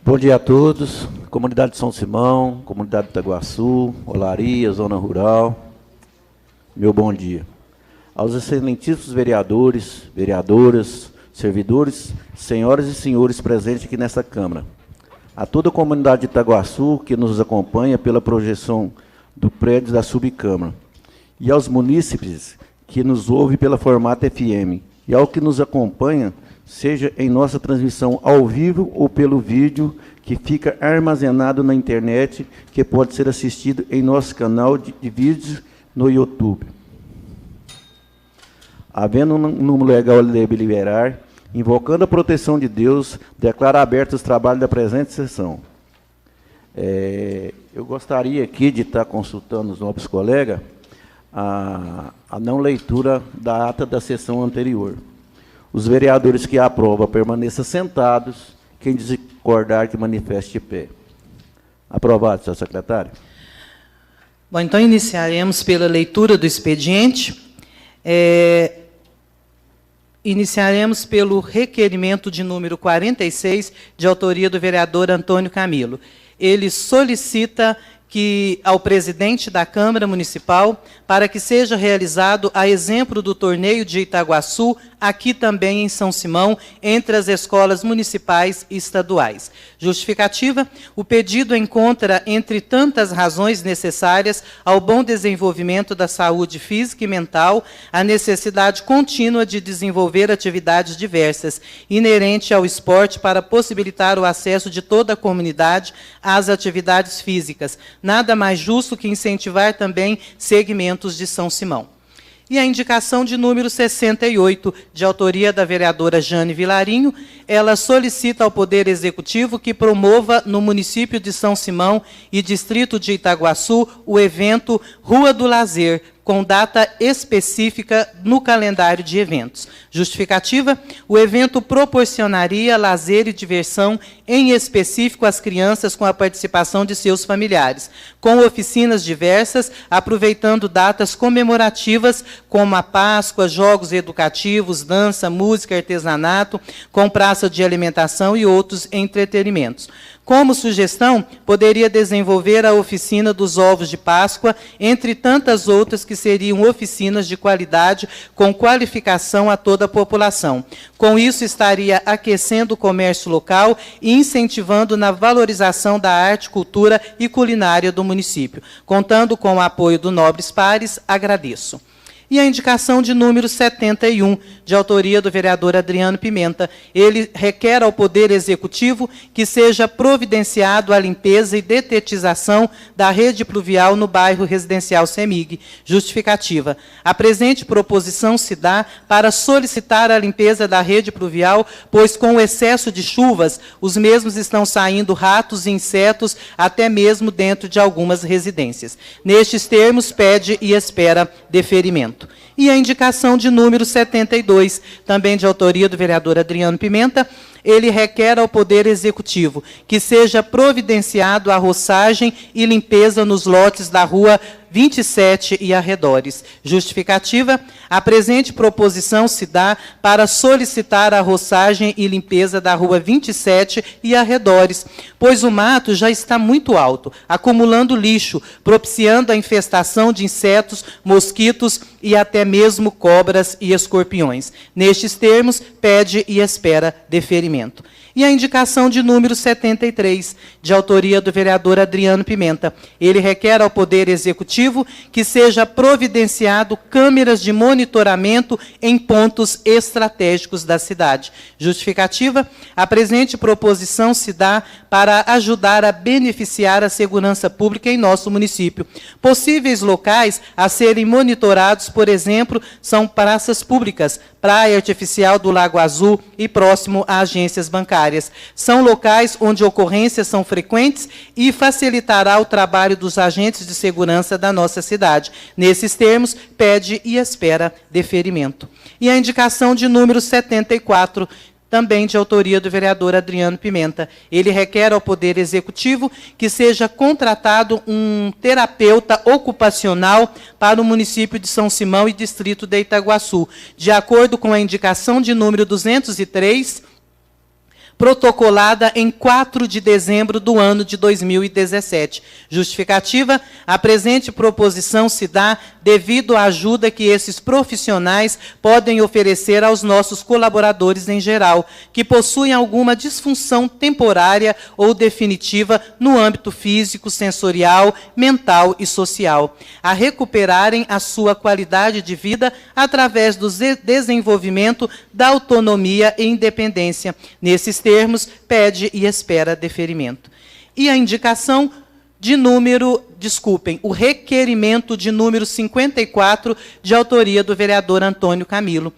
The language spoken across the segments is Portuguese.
Bom dia a todos, comunidade de São Simão, comunidade de Itaguaçu, Olaria, Zona Rural, meu bom dia. Aos excelentíssimos vereadores, vereadoras, servidores, senhoras e senhores presentes aqui nesta Câmara, a toda a comunidade de Itaguaçu que nos acompanha pela projeção do prédio da Subcâmara, e aos munícipes que nos ouvem pela Formata FM, e ao que nos acompanha, seja em nossa transmissão ao vivo ou pelo vídeo que fica armazenado na internet, que pode ser assistido em nosso canal de vídeos no YouTube. Havendo um número legal a deliberar, invocando a proteção de Deus, declaro abertos os trabalhos da presente sessão. Eu gostaria aqui de estar consultando os nossos colegas a não leitura da ata da sessão anterior. Os vereadores que aprovam permaneçam sentados. Quem discordar, que manifeste de pé. Aprovado, senhor secretário. Bom, então iniciaremos pela leitura do expediente. Iniciaremos pelo requerimento de número 46, de autoria do vereador Antônio Camilo. Ele solicita ao presidente da Câmara Municipal para que seja realizado, a exemplo do torneio de Itaguaçu, aqui também em São Simão, entre as escolas municipais e estaduais. Justificativa: o pedido encontra, entre tantas razões necessárias ao bom desenvolvimento da saúde física e mental, a necessidade contínua de desenvolver atividades diversas, inerente ao esporte, para possibilitar o acesso de toda a comunidade às atividades físicas. Nada mais justo que incentivar também segmentos de São Simão. E a indicação de número 68, de autoria da vereadora Jane Vilarinho, ela solicita ao Poder Executivo que promova no município de São Simão e distrito de Itaguaçu o evento Rua do Lazer, com data específica no calendário de eventos. Justificativa: o evento proporcionaria lazer e diversão, em específico às crianças, com a participação de seus familiares, com oficinas diversas, aproveitando datas comemorativas, como a Páscoa, jogos educativos, dança, música, artesanato, com praça de alimentação e outros entretenimentos. Como sugestão, poderia desenvolver a oficina dos ovos de Páscoa, entre tantas outras que seriam oficinas de qualidade, com qualificação a toda a população. Com isso, estaria aquecendo o comércio local e incentivando na valorização da arte, cultura e culinária do município. Contando com o apoio do Nobres Pares, agradeço. E a indicação de número 71, de autoria do vereador Adriano Pimenta. Ele requer ao Poder Executivo que seja providenciado a limpeza e detetização da rede pluvial no bairro residencial CEMIG. Justificativa: a presente proposição se dá para solicitar a limpeza da rede pluvial, pois com o excesso de chuvas, os mesmos estão saindo ratos e insetos, até mesmo dentro de algumas residências. Nestes termos, pede e espera deferimento. E a indicação de número 72, também de autoria do vereador Adriano Pimenta, ele requer ao Poder Executivo que seja providenciado a roçagem e limpeza nos lotes da rua 27 e arredores. Justificativa: a presente proposição se dá para solicitar a roçagem e limpeza da rua 27 e arredores, pois o mato já está muito alto, acumulando lixo, propiciando a infestação de insetos, mosquitos e até mesmo cobras e escorpiões. Nestes termos, pede e espera deferimento. E a indicação de número 73, de autoria do vereador Adriano Pimenta. Ele requer ao Poder Executivo que seja providenciado câmeras de monitoramento em pontos estratégicos da cidade. Justificativa: a presente proposição se dá para ajudar a beneficiar a segurança pública em nosso município. Possíveis locais a serem monitorados, por exemplo, são praças públicas, Praia Artificial do Lago Azul e próximo a agências bancárias. São locais onde ocorrências são frequentes e facilitará o trabalho dos agentes de segurança da nossa cidade. Nesses termos, pede e espera deferimento. E a indicação de número 74, também de autoria do vereador Adriano Pimenta. Ele requer ao Poder Executivo que seja contratado um terapeuta ocupacional para o município de São Simão e distrito de Itaguaçu, de acordo com a indicação de número 203, protocolada em 4 de dezembro do ano de 2017. Justificativa: a presente proposição se dá devido à ajuda que esses profissionais podem oferecer aos nossos colaboradores em geral, que possuem alguma disfunção temporária ou definitiva no âmbito físico, sensorial, mental e social, a recuperarem a sua qualidade de vida através do desenvolvimento da autonomia e independência. Nesses termos, pede e espera deferimento. E a indicação de o requerimento de número 54, de autoria do vereador Antônio Camilo.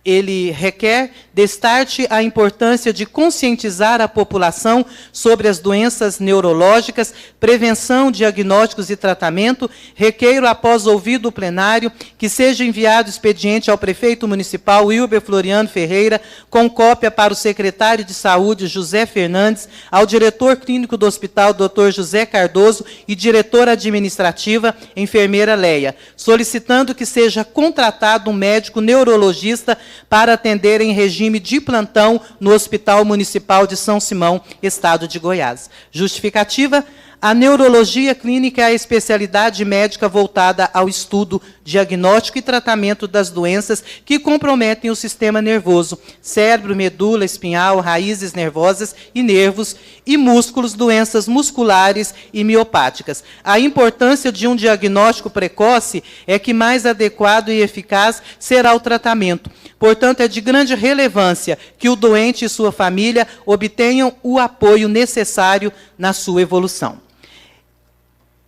Ele requer, destarte a importância de conscientizar a população sobre as doenças neurológicas, prevenção, diagnósticos e tratamento. Requeiro, após ouvido o plenário, que seja enviado expediente ao prefeito municipal, Wilber Floriano Ferreira, com cópia para o secretário de Saúde, José Fernandes, ao diretor clínico do hospital, Dr. José Cardoso, e diretora administrativa, enfermeira Leia, solicitando que seja contratado um médico neurologista para atender em regime de plantão no Hospital Municipal de São Simão, Estado de Goiás. Justificativa: a neurologia clínica é a especialidade médica voltada ao estudo, diagnóstico e tratamento das doenças que comprometem o sistema nervoso, cérebro, medula espinhal, raízes nervosas e nervos e músculos, doenças musculares e miopáticas. A importância de um diagnóstico precoce é que mais adequado e eficaz será o tratamento. Portanto, é de grande relevância que o doente e sua família obtenham o apoio necessário na sua evolução.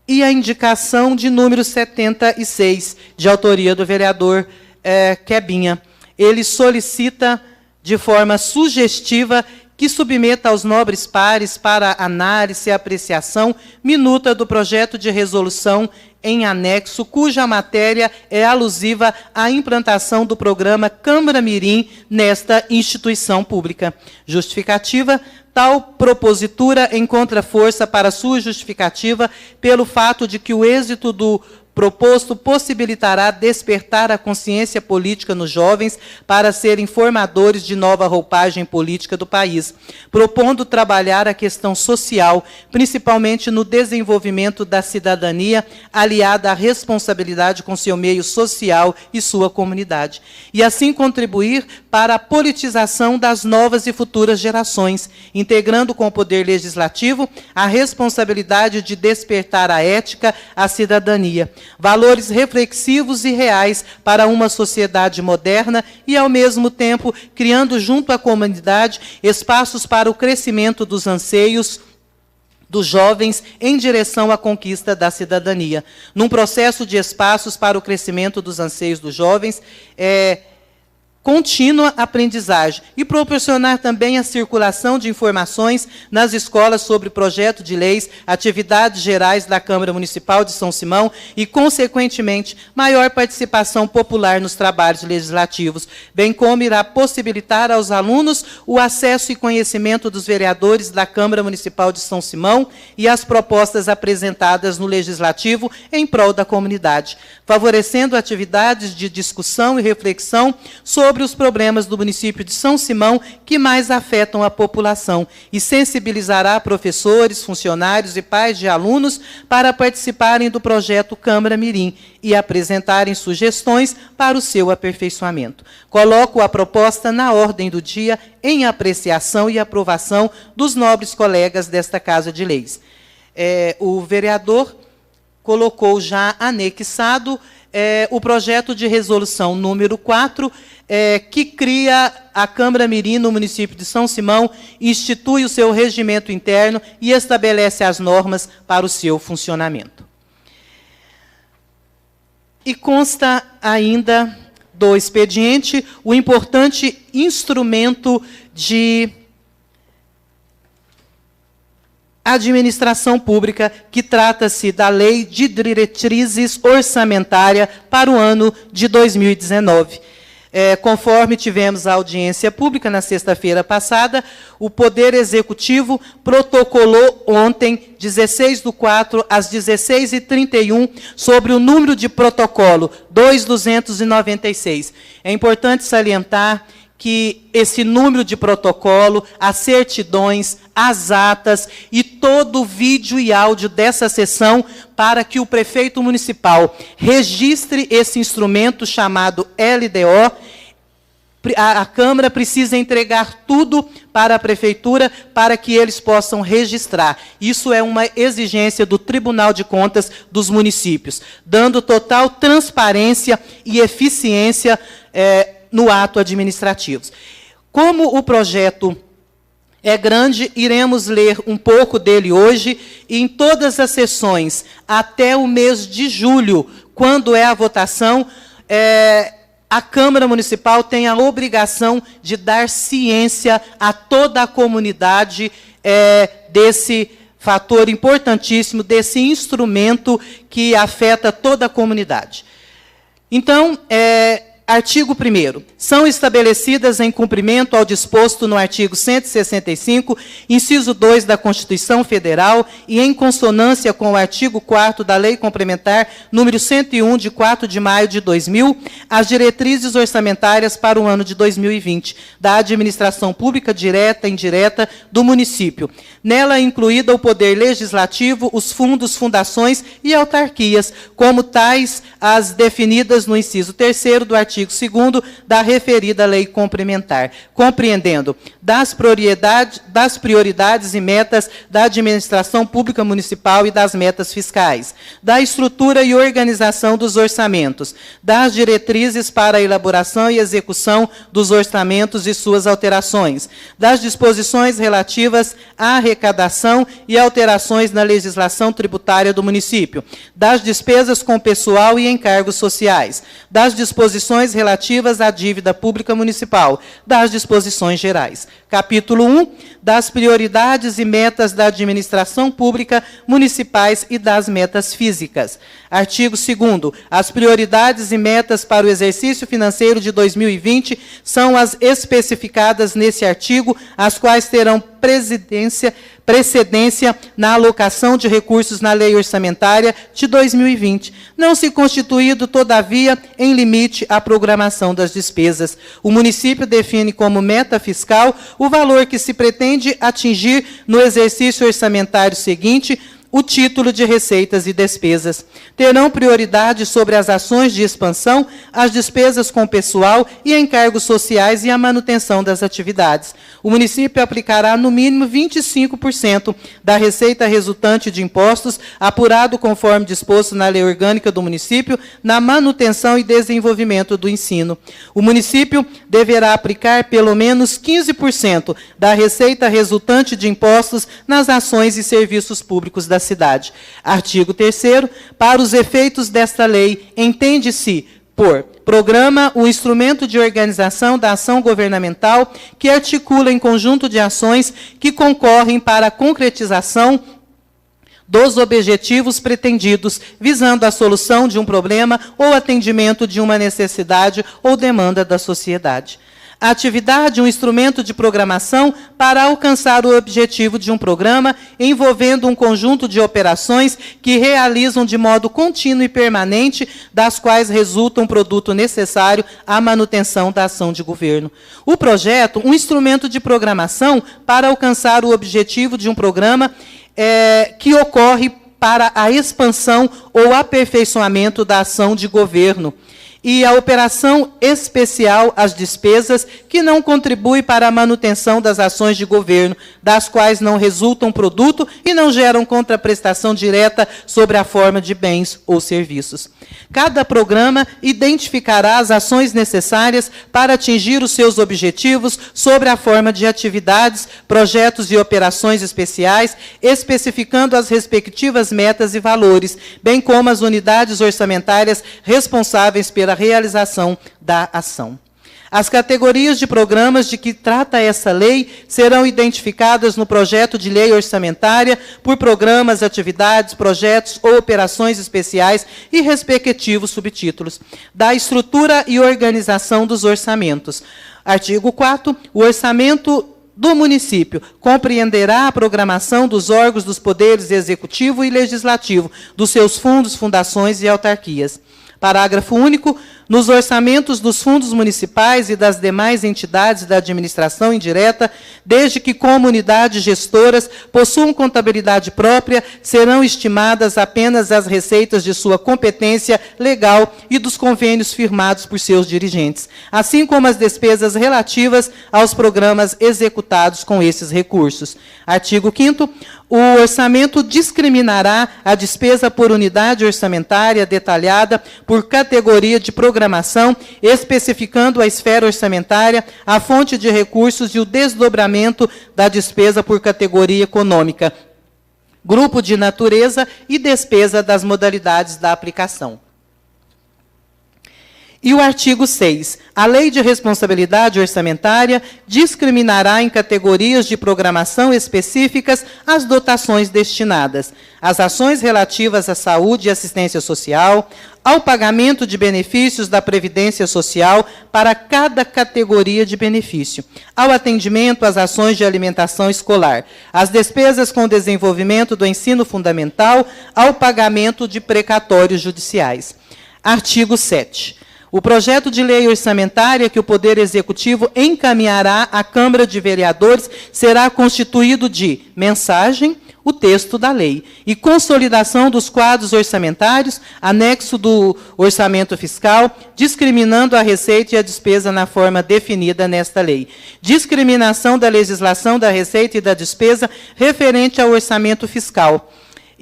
E a indicação de número 76, de autoria do vereador Quebinha. Ele solicita, de forma sugestiva, que submeta aos nobres pares para análise e apreciação minuta do projeto de resolução em anexo, cuja matéria é alusiva à implantação do programa Câmara Mirim nesta instituição pública. Justificativa: tal propositura encontra força para sua justificativa pelo fato de que o êxito do proposto possibilitará despertar a consciência política nos jovens para serem formadores de nova roupagem política do país, propondo trabalhar a questão social, principalmente no desenvolvimento da cidadania, aliada à responsabilidade com seu meio social e sua comunidade, e assim contribuir para a politização das novas e futuras gerações, integrando com o poder legislativo a responsabilidade de despertar a ética, a cidadania, valores reflexivos e reais para uma sociedade moderna e, ao mesmo tempo, criando junto à comunidade espaços para o crescimento dos anseios dos jovens em direção à conquista da cidadania. Num processo de espaços para o crescimento dos anseios dos jovens, contínua aprendizagem e proporcionar também a circulação de informações nas escolas sobre projeto de leis, atividades gerais da Câmara Municipal de São Simão e, consequentemente, maior participação popular nos trabalhos legislativos, bem como irá possibilitar aos alunos o acesso e conhecimento dos vereadores da Câmara Municipal de São Simão e as propostas apresentadas no Legislativo em prol da comunidade, favorecendo atividades de discussão e reflexão sobre os problemas do município de São Simão que mais afetam a população e sensibilizará professores, funcionários e pais de alunos para participarem do projeto Câmara Mirim e apresentarem sugestões para o seu aperfeiçoamento. Coloco a proposta na ordem do dia em apreciação e aprovação dos nobres colegas desta Casa de Leis. O vereador colocou já anexado o projeto de resolução número 4, que cria a Câmara Mirim no município de São Simão, institui o seu regimento interno e estabelece as normas para o seu funcionamento. E consta ainda do expediente o importante instrumento de administração pública, que trata-se da Lei de Diretrizes Orçamentárias para o ano de 2019. Conforme tivemos a audiência pública na sexta-feira passada, o Poder Executivo protocolou ontem, 16/4, às 16h31, sobre o número de protocolo 2296. É importante salientar que esse número de protocolo, as certidões, as atas e todo o vídeo e áudio dessa sessão para que o prefeito municipal registre esse instrumento chamado LDO. A Câmara precisa entregar tudo para a Prefeitura para que eles possam registrar. Isso é uma exigência do Tribunal de Contas dos municípios, dando total transparência e eficiência no ato administrativo. Como o projeto é grande, iremos ler um pouco dele hoje, e em todas as sessões, até o mês de julho, quando é a votação, a Câmara Municipal tem a obrigação de dar ciência a toda a comunidade desse fator importantíssimo, desse instrumento que afeta toda a comunidade. Então, artigo 1º. São estabelecidas em cumprimento ao disposto no artigo 165, inciso 2 da Constituição Federal e em consonância com o artigo 4º da Lei Complementar número 101, de 4 de maio de 2000, as diretrizes orçamentárias para o ano de 2020 da administração pública direta e indireta do município. Nela incluída o poder legislativo, os fundos, fundações e autarquias, como tais as definidas no inciso 3º do artigo 2º da referida lei complementar, compreendendo das prioridades e metas da administração pública municipal e das metas fiscais, da estrutura e organização dos orçamentos, das diretrizes para a elaboração e execução dos orçamentos e suas alterações, das disposições relativas à arrecadação e alterações na legislação tributária do município, das despesas com pessoal e encargos sociais, das disposições relativas à dívida pública municipal, das disposições gerais. Capítulo 1, das prioridades e metas da administração pública municipais e das metas físicas. Artigo 2º, as prioridades e metas para o exercício financeiro de 2020 são as especificadas nesse artigo, as quais terão precedência na alocação de recursos na lei orçamentária de 2020, não se constituído, todavia, em limite à programação das despesas. O município define como meta fiscal o valor que se pretende atingir no exercício orçamentário seguinte, o título de receitas e despesas. Terão prioridade sobre as ações de expansão, as despesas com pessoal e encargos sociais e a manutenção das atividades. O município aplicará, no mínimo, 25% da receita resultante de impostos, apurado conforme disposto na lei orgânica do município, na manutenção e desenvolvimento do ensino. O município deverá aplicar pelo menos 15% da receita resultante de impostos nas ações e serviços públicos da cidade. Artigo 3º, para os efeitos desta lei, entende-se por programa o instrumento de organização da ação governamental que articula em conjunto de ações que concorrem para a concretização dos objetivos pretendidos, visando a solução de um problema ou atendimento de uma necessidade ou demanda da sociedade. A atividade, um instrumento de programação para alcançar o objetivo de um programa, envolvendo um conjunto de operações que realizam de modo contínuo e permanente, das quais resulta um produto necessário à manutenção da ação de governo. O projeto, um instrumento de programação para alcançar o objetivo de um programa que ocorre para a expansão ou aperfeiçoamento da ação de governo. E a operação especial, as despesas, que não contribui para a manutenção das ações de governo, das quais não resultam produto e não geram contraprestação direta sobre a forma de bens ou serviços. Cada programa identificará as ações necessárias para atingir os seus objetivos sobre a forma de atividades, projetos e operações especiais, especificando as respectivas metas e valores, bem como as unidades orçamentárias responsáveis pela realização da ação. As categorias de programas de que trata essa lei serão identificadas no projeto de lei orçamentária por programas, atividades, projetos ou operações especiais e respectivos subtítulos. Da estrutura e organização dos orçamentos. Artigo 4º, o orçamento do município compreenderá a programação dos órgãos dos poderes executivo e legislativo, dos seus fundos, fundações e autarquias. Parágrafo único. nos orçamentos dos fundos municipais e das demais entidades da administração indireta, desde que comunidades gestoras possuam contabilidade própria, serão estimadas apenas as receitas de sua competência legal e dos convênios firmados por seus dirigentes, assim como as despesas relativas aos programas executados com esses recursos. Artigo 5º. O orçamento discriminará a despesa por unidade orçamentária detalhada por categoria de programação, especificando a esfera orçamentária, a fonte de recursos e o desdobramento da despesa por categoria econômica, grupo de natureza e despesa das modalidades da aplicação. E o artigo 6. A Lei de Responsabilidade Orçamentária discriminará em categorias de programação específicas as dotações destinadas às ações relativas à saúde e assistência social, ao pagamento de benefícios da Previdência Social para cada categoria de benefício, ao atendimento às ações de alimentação escolar, às despesas com desenvolvimento do ensino fundamental, ao pagamento de precatórios judiciais. Artigo 7. O projeto de lei orçamentária que o Poder Executivo encaminhará à Câmara de Vereadores será constituído de mensagem, o texto da lei, e consolidação dos quadros orçamentários, anexo do orçamento fiscal, discriminando a receita e a despesa na forma definida nesta lei. Discriminação da legislação da receita e da despesa referente ao orçamento fiscal.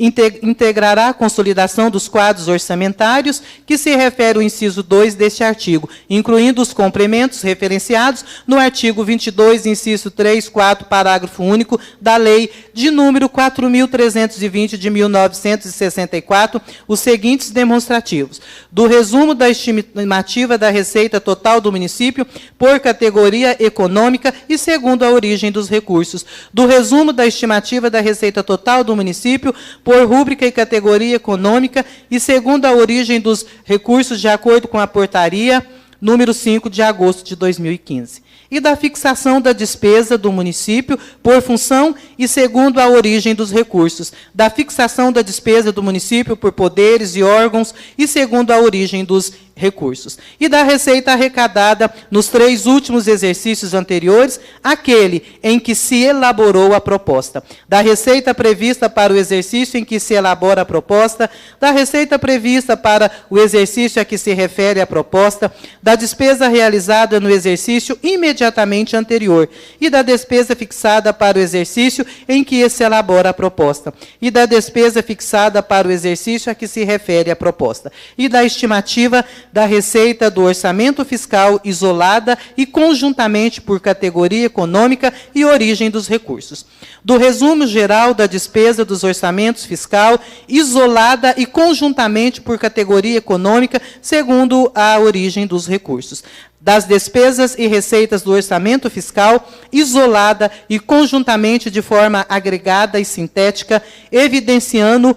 Integrará a consolidação dos quadros orçamentários, que se refere ao inciso 2 deste artigo, incluindo os complementos referenciados no artigo 22, inciso 3, 4, parágrafo único da Lei de número 4.320 de 1964, os seguintes demonstrativos: do resumo da estimativa da receita total do município por categoria econômica e segundo a origem dos recursos, do resumo da estimativa da receita total do município por rúbrica e categoria econômica e segundo a origem dos recursos de acordo com a portaria número 5 de agosto de 2015. E da fixação da despesa do município por função e segundo a origem dos recursos, da fixação da despesa do município por poderes e órgãos e segundo a origem dos recursos, e da receita arrecadada nos 3 últimos exercícios anteriores, aquele em que se elaborou a proposta, da receita prevista para o exercício em que se elabora a proposta, da receita prevista para o exercício a que se refere a proposta, da despesa realizada no exercício imediatamente anterior, e da despesa fixada para o exercício em que se elabora a proposta, e da despesa fixada para o exercício a que se refere a proposta, e da estimativa da receita do orçamento fiscal isolada e conjuntamente por categoria econômica e origem dos recursos. Do resumo geral da despesa dos orçamentos fiscal isolada e conjuntamente por categoria econômica, segundo a origem dos recursos. Das despesas e receitas do orçamento fiscal, isolada e conjuntamente de forma agregada e sintética, evidenciando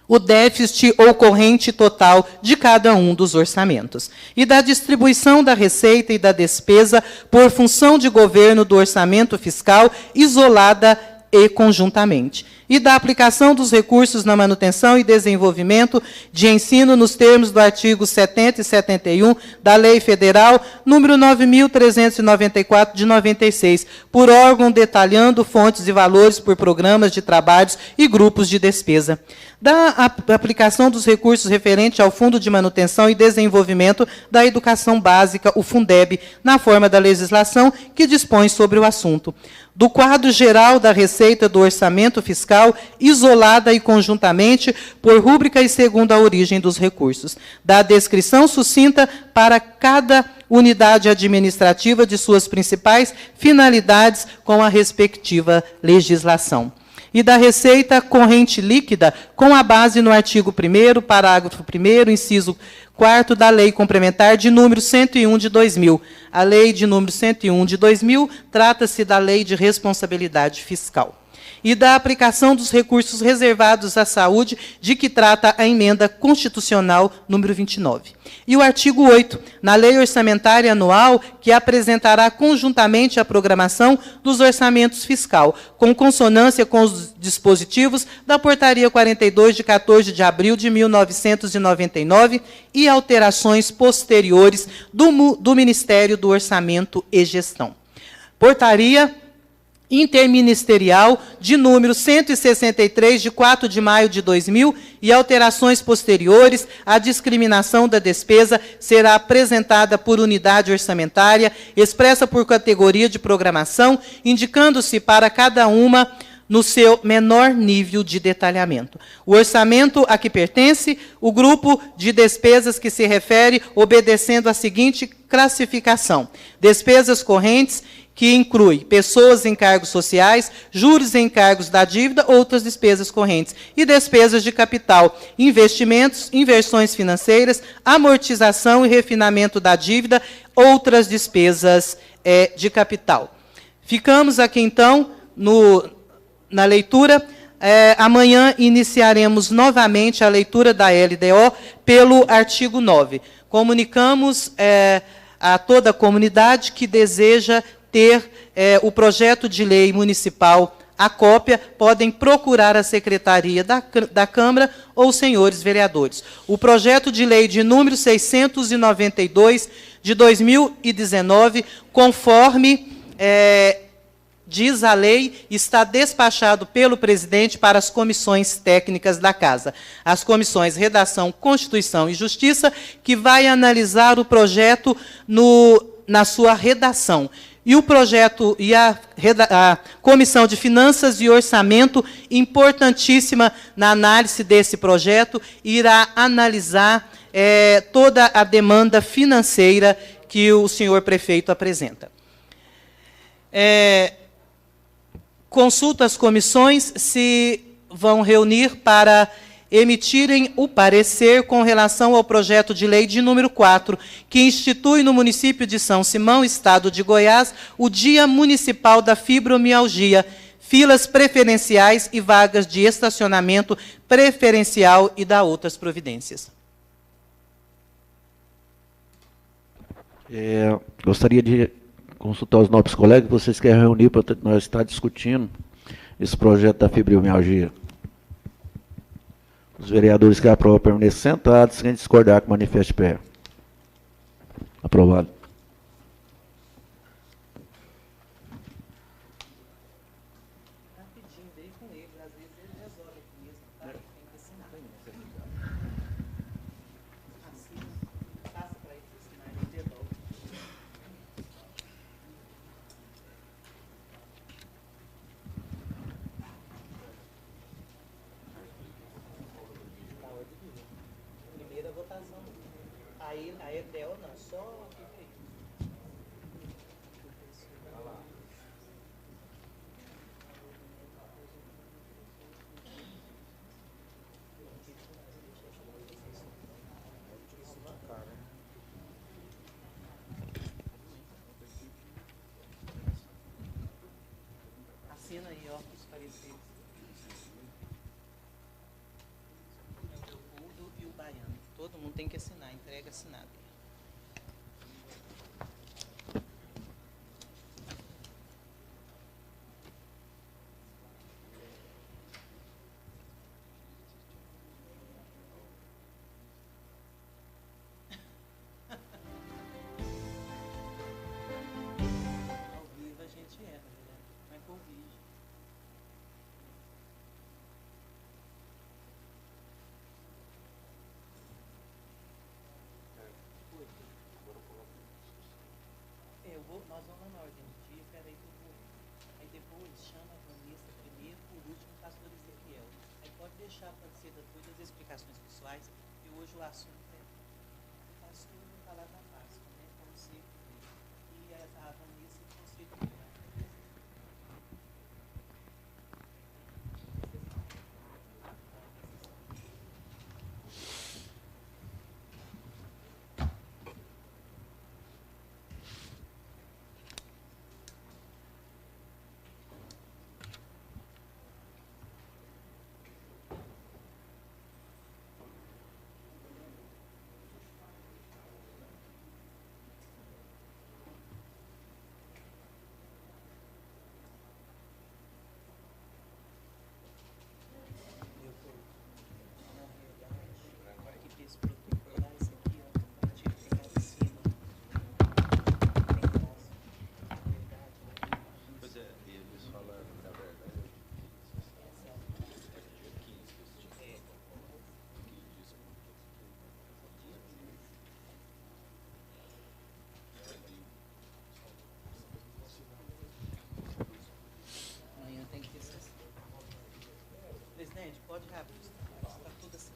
o déficit ou corrente total de cada um dos orçamentos, e da distribuição da receita e da despesa por função de governo do orçamento fiscal, isolada e conjuntamente, e da aplicação dos recursos na manutenção e desenvolvimento de ensino nos termos do artigo 70 e 71 da Lei Federal número 9.394 de 96, por órgão detalhando fontes e valores por programas de trabalhos e grupos de despesa. Da aplicação dos recursos referentes ao Fundo de Manutenção e Desenvolvimento da Educação Básica, o Fundeb, na forma da legislação que dispõe sobre o assunto. Do quadro geral da receita do orçamento fiscal, isolada e conjuntamente, por rúbrica e segundo a origem dos recursos. Da descrição sucinta para cada unidade administrativa de suas principais finalidades com a respectiva legislação. E da receita corrente líquida, com a base no artigo 1º, parágrafo 1º, inciso 4º da Lei Complementar de número 101 de 2000. A Lei de número 101 de 2000 trata-se da Lei de Responsabilidade Fiscal. e da aplicação dos recursos reservados à saúde, de que trata a emenda constitucional número 29. E o artigo 8, na Lei Orçamentária Anual, que apresentará conjuntamente a programação dos orçamentos fiscal, com consonância com os dispositivos da Portaria 42, de 14 de abril de 1999, e alterações posteriores do Ministério do Orçamento e Gestão. Portaria interministerial de número 163, de 4 de maio de 2000, e alterações posteriores, a discriminação da despesa será apresentada por unidade orçamentária, expressa por categoria de programação, indicando-se para cada uma no seu menor nível de detalhamento. O orçamento a que pertence, o grupo de despesas que se refere, obedecendo à seguinte classificação: despesas correntes, que inclui pessoas em cargos sociais, juros em encargos da dívida, outras despesas correntes, e despesas de capital, investimentos, inversões financeiras, amortização e refinamento da dívida, outras despesas de capital. Ficamos aqui, então, na leitura. Amanhã iniciaremos novamente a leitura da LDO pelo artigo 9. Comunicamos a toda a comunidade que deseja ter o projeto de lei municipal, a cópia, podem procurar a secretaria da Câmara ou os senhores vereadores. O projeto de lei de número 692, de 2019, conforme diz a lei, está despachado pelo presidente para as comissões técnicas da Casa. As comissões Redação, Constituição e Justiça, que vai analisar o projeto na sua redação. E o projeto e a Comissão de Finanças e Orçamento, importantíssima na análise desse projeto, irá analisar toda a demanda financeira que o senhor prefeito apresenta. Consulta as comissões se vão reunir para emitirem o parecer com relação ao projeto de lei de número 4, que institui no município de São Simão, estado de Goiás, o Dia Municipal da Fibromialgia, filas preferenciais e vagas de estacionamento preferencial e da outras providências. Gostaria de consultar os nobres colegas, vocês querem reunir para nós estar discutindo esse projeto da fibromialgia. Os vereadores que aprovam permanecem sentados, quem discordar que manifeste pé. Aprovado. Assina aí, ó, os pareceres. O Leopoldo e o Baiano. Todo mundo tem que assinar, entrega assinada. Ao vivo a gente erra, né? Mas com o vídeo. Nós vamos na ordem do dia, peraí que eu vou. Aí depois chama a Vanessa primeiro, por último o pastor Ezequiel. Aí pode deixar para ser das duas explicações pessoais, e hoje o assunto é o pastor falar da Páscoa, né? Como sempre. E a Vanessa o conceito do Pode reabrir. Está tudo assim.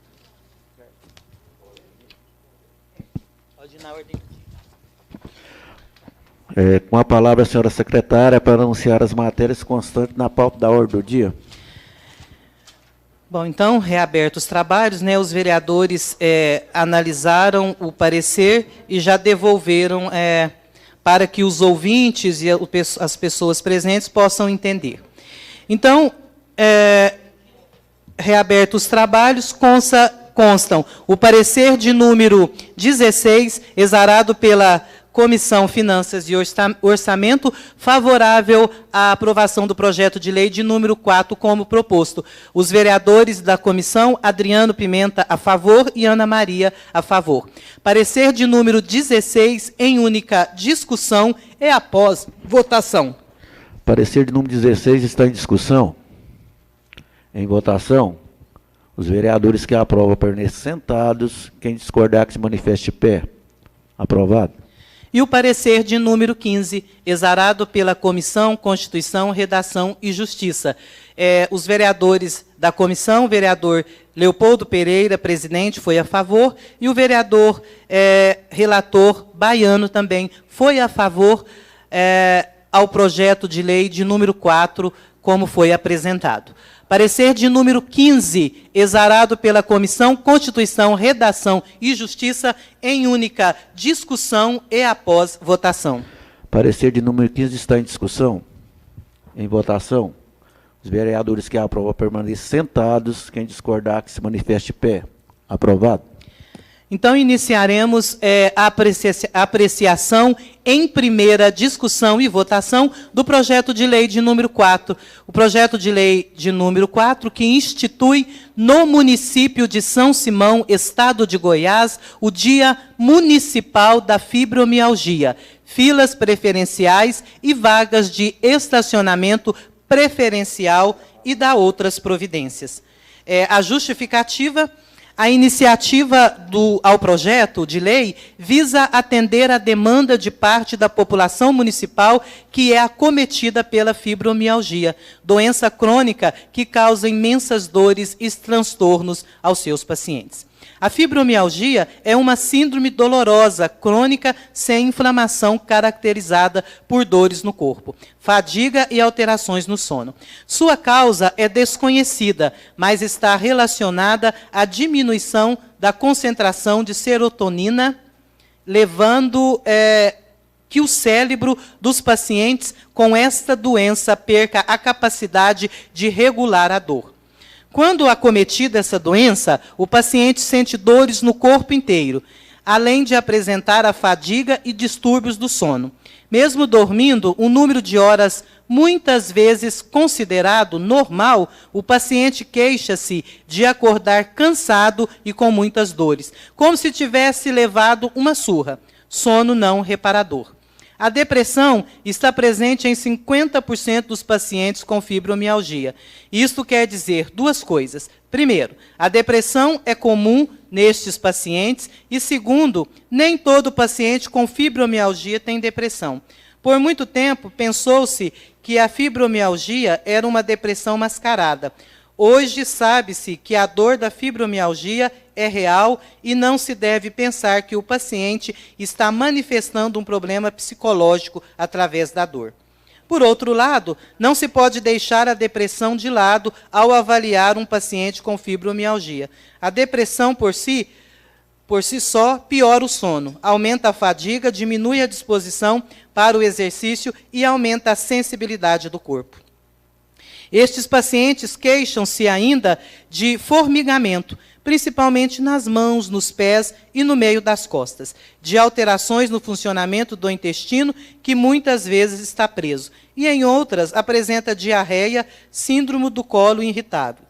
Pode ir na ordem. Com a palavra, a senhora secretária, para anunciar as matérias constantes na pauta da ordem do dia. Bom, então, reabertos os trabalhos, né, os vereadores analisaram o parecer e já devolveram para que os ouvintes e as pessoas presentes possam entender. Então, reabertos os trabalhos, constam o parecer de número 16, exarado pela Comissão Finanças e Orçamento, favorável à aprovação do projeto de lei de número 4, como proposto. Os vereadores da comissão, Adriano Pimenta, a favor, e Ana Maria, a favor. Parecer de número 16, em única discussão e após votação. Parecer de número 16 está em discussão. Em votação. Os vereadores que aprovam permanecem sentados. Quem discordar, que se manifeste de pé. Aprovado. E o parecer de número 15, exarado pela Comissão, Constituição, Redação e Justiça. Os vereadores da comissão, o vereador Leopoldo Pereira, presidente, foi a favor, e o vereador relator Baiano também foi a favor ao projeto de lei de número 4, como foi apresentado. Parecer de número 15, exarado pela Comissão, Constituição, Redação e Justiça, em única discussão e após votação. Parecer de número 15 está em discussão. Em votação. Os vereadores que aprovam permanecem sentados. Quem discordar, que se manifeste de pé. Aprovado. Então, iniciaremos a apreciação em primeira discussão e votação do projeto de lei de número 4. O projeto de lei de número 4, que institui no município de São Simão, estado de Goiás, o Dia Municipal da Fibromialgia, filas preferenciais e vagas de estacionamento preferencial e da outras providências. A justificativa... A iniciativa ao projeto de lei visa atender a demanda de parte da população municipal que é acometida pela fibromialgia, doença crônica que causa imensas dores e transtornos aos seus pacientes. A fibromialgia é uma síndrome dolorosa, crônica, sem inflamação, caracterizada por dores no corpo, fadiga e alterações no sono. Sua causa é desconhecida, mas está relacionada à diminuição da concentração de serotonina, levando que o cérebro dos pacientes com esta doença perca a capacidade de regular a dor. Quando acometida essa doença, o paciente sente dores no corpo inteiro, além de apresentar a fadiga e distúrbios do sono. Mesmo dormindo, um número de horas muitas vezes considerado normal, o paciente queixa-se de acordar cansado e com muitas dores, como se tivesse levado uma surra, sono não reparador. A depressão está presente em 50% dos pacientes com fibromialgia. Isto quer dizer duas coisas. Primeiro, a depressão é comum nestes pacientes. E segundo, nem todo paciente com fibromialgia tem depressão. Por muito tempo, pensou-se que a fibromialgia era uma depressão mascarada. Hoje sabe-se que a dor da fibromialgia é real e não se deve pensar que o paciente está manifestando um problema psicológico através da dor. Por outro lado, não se pode deixar a depressão de lado ao avaliar um paciente com fibromialgia. A depressão por si só piora o sono, aumenta a fadiga, diminui a disposição para o exercício e aumenta a sensibilidade do corpo. Estes pacientes queixam-se ainda de formigamento, principalmente nas mãos, nos pés e no meio das costas, de alterações no funcionamento do intestino, que muitas vezes está preso, e em outras apresenta diarreia, síndrome do colo irritável,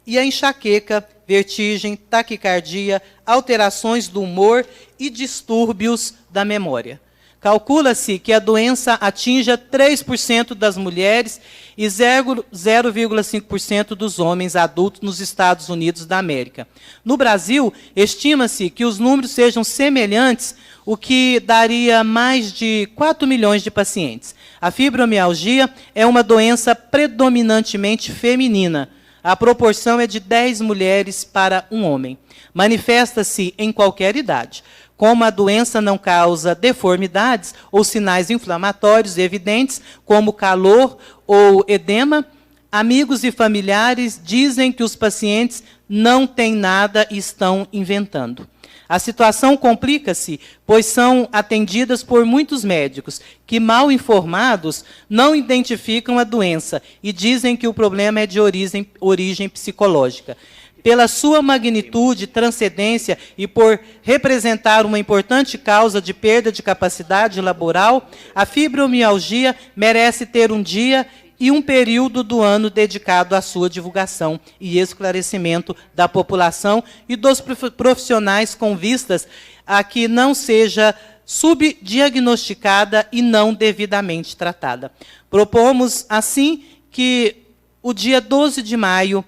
e a enxaqueca, vertigem, taquicardia, alterações do humor e distúrbios da memória. Calcula-se que a doença atinja 3% das mulheres e 0,5% dos homens adultos nos Estados Unidos da América. No Brasil, estima-se que os números sejam semelhantes, o que daria mais de 4 milhões de pacientes. A fibromialgia é uma doença predominantemente feminina. a proporção é de 10 mulheres para um homem. Manifesta-se em qualquer idade. Como a doença não causa deformidades ou sinais inflamatórios evidentes, como calor ou edema, amigos e familiares dizem que os pacientes não têm nada e estão inventando. A situação complica-se, pois são atendidas por muitos médicos que, mal informados, não identificam a doença e dizem que o problema é de origem psicológica. Pela sua magnitude, transcendência e por representar uma importante causa de perda de capacidade laboral, a fibromialgia merece ter um dia e um período do ano dedicado à sua divulgação e esclarecimento da população e dos profissionais com vistas a que não seja subdiagnosticada e não devidamente tratada. Propomos, assim, que o dia 12 de maio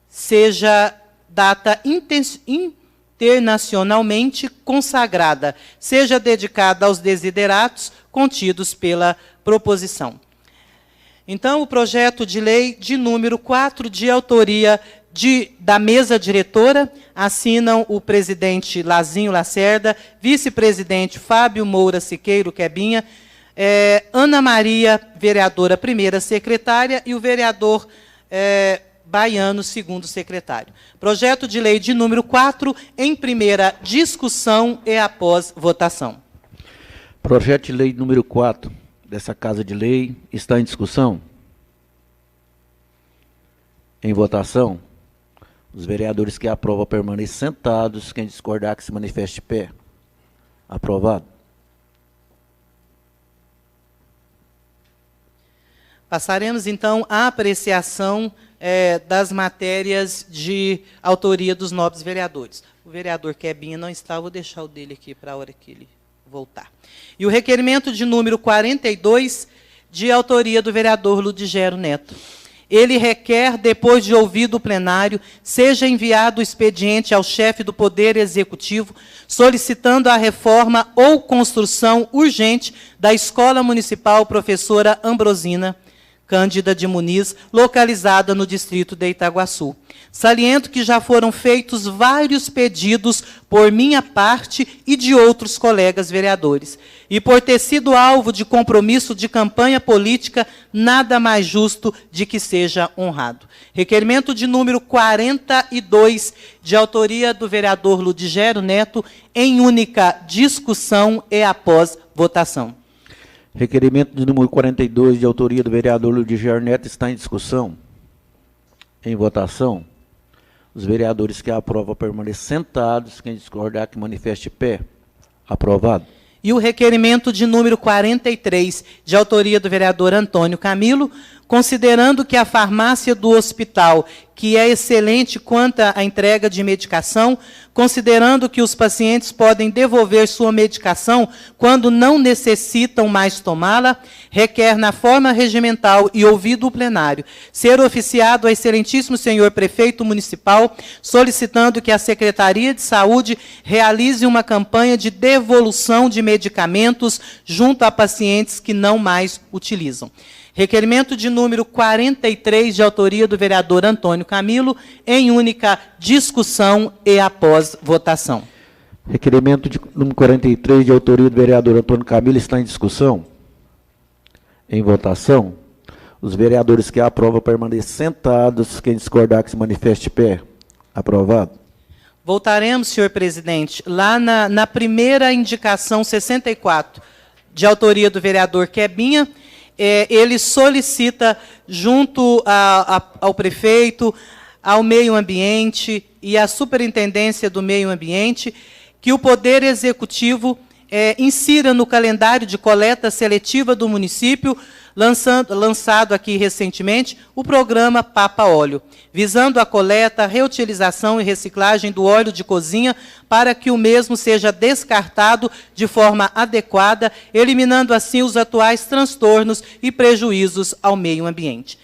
seja data internacionalmente consagrada, seja dedicada aos desideratos contidos pela proposição. Então, o projeto de lei de número 4, de autoria da mesa diretora, assinam o presidente Lazinho Lacerda, vice-presidente Fábio Moura Siqueiro Quebinha, Ana Maria, vereadora primeira secretária, e o vereador Baiano, segundo secretário. Projeto de lei de número 4, em primeira discussão e após votação. Projeto de lei número 4 dessa Casa de Lei está em discussão. Em votação. Os vereadores que aprovam permaneçam sentados. Quem discordar que se manifeste de pé. Aprovado. Passaremos, então, à apreciação das matérias de autoria dos nobres vereadores. O vereador Quebinha não está, vou deixar o dele aqui para a hora que ele voltar. E o requerimento de número 42, de autoria do vereador Ludigero Neto. Ele requer, depois de ouvido o plenário, seja enviado o expediente ao chefe do Poder Executivo, solicitando a reforma ou construção urgente da Escola Municipal Professora Ambrosina Cândida de Muniz, localizada no distrito de Itaguaçu. Saliento que já foram feitos vários pedidos por minha parte e de outros colegas vereadores. E por ter sido alvo de compromisso de campanha política, nada mais justo de que seja honrado. Requerimento de número 42, de autoria do vereador Ludigero Neto, em única discussão e após votação. Requerimento de número 42, de autoria do vereador Ludigero Neto, está em discussão. Em votação. Os vereadores que aprovam permaneçam sentados. Quem discordar que manifeste de pé. Aprovado. E o requerimento de número 43, de autoria do vereador Antônio Camilo, considerando que a farmácia do hospital, que é excelente quanto à entrega de medicação, considerando que os pacientes podem devolver sua medicação quando não necessitam mais tomá-la, requer na forma regimental e ouvido o plenário, ser oficiado ao excelentíssimo senhor prefeito municipal, solicitando que a Secretaria de Saúde realize uma campanha de devolução de medicamentos junto a pacientes que não mais utilizam. Requerimento de número 43, de autoria do vereador Antônio Camilo, em única discussão e após votação. Requerimento de número 43, de autoria do vereador Antônio Camilo, está em discussão. Em votação. Os vereadores que aprovam permaneçam sentados. Quem discordar que se manifeste de pé. Aprovado. Voltaremos, senhor presidente, lá na primeira indicação 64, de autoria do vereador Quebinha. Ele solicita, junto ao prefeito, ao meio ambiente e à superintendência do meio ambiente, que o Poder Executivo insira no calendário de coleta seletiva do município, lançado aqui recentemente, o programa Papa Óleo, visando a coleta, reutilização e reciclagem do óleo de cozinha para que o mesmo seja descartado de forma adequada, eliminando assim os atuais transtornos e prejuízos ao meio ambiente.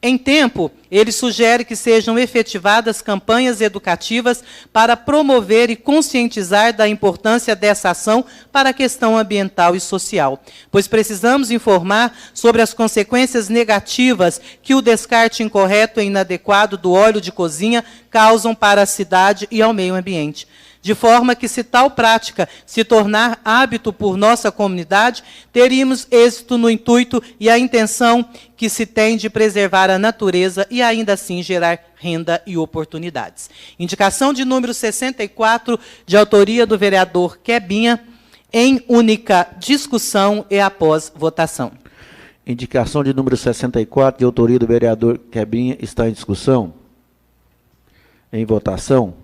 Em tempo, ele sugere que sejam efetivadas campanhas educativas para promover e conscientizar da importância dessa ação para a questão ambiental e social, pois precisamos informar sobre as consequências negativas que o descarte incorreto e inadequado do óleo de cozinha causam para a cidade e ao meio ambiente. De forma que, se tal prática se tornar hábito por nossa comunidade, teríamos êxito no intuito e a intenção que se tem de preservar a natureza e ainda assim gerar renda e oportunidades. Indicação de número 64, de autoria do vereador Quebinha, em única discussão e após votação. Indicação de número 64, de autoria do vereador Quebinha, está em discussão. Em votação.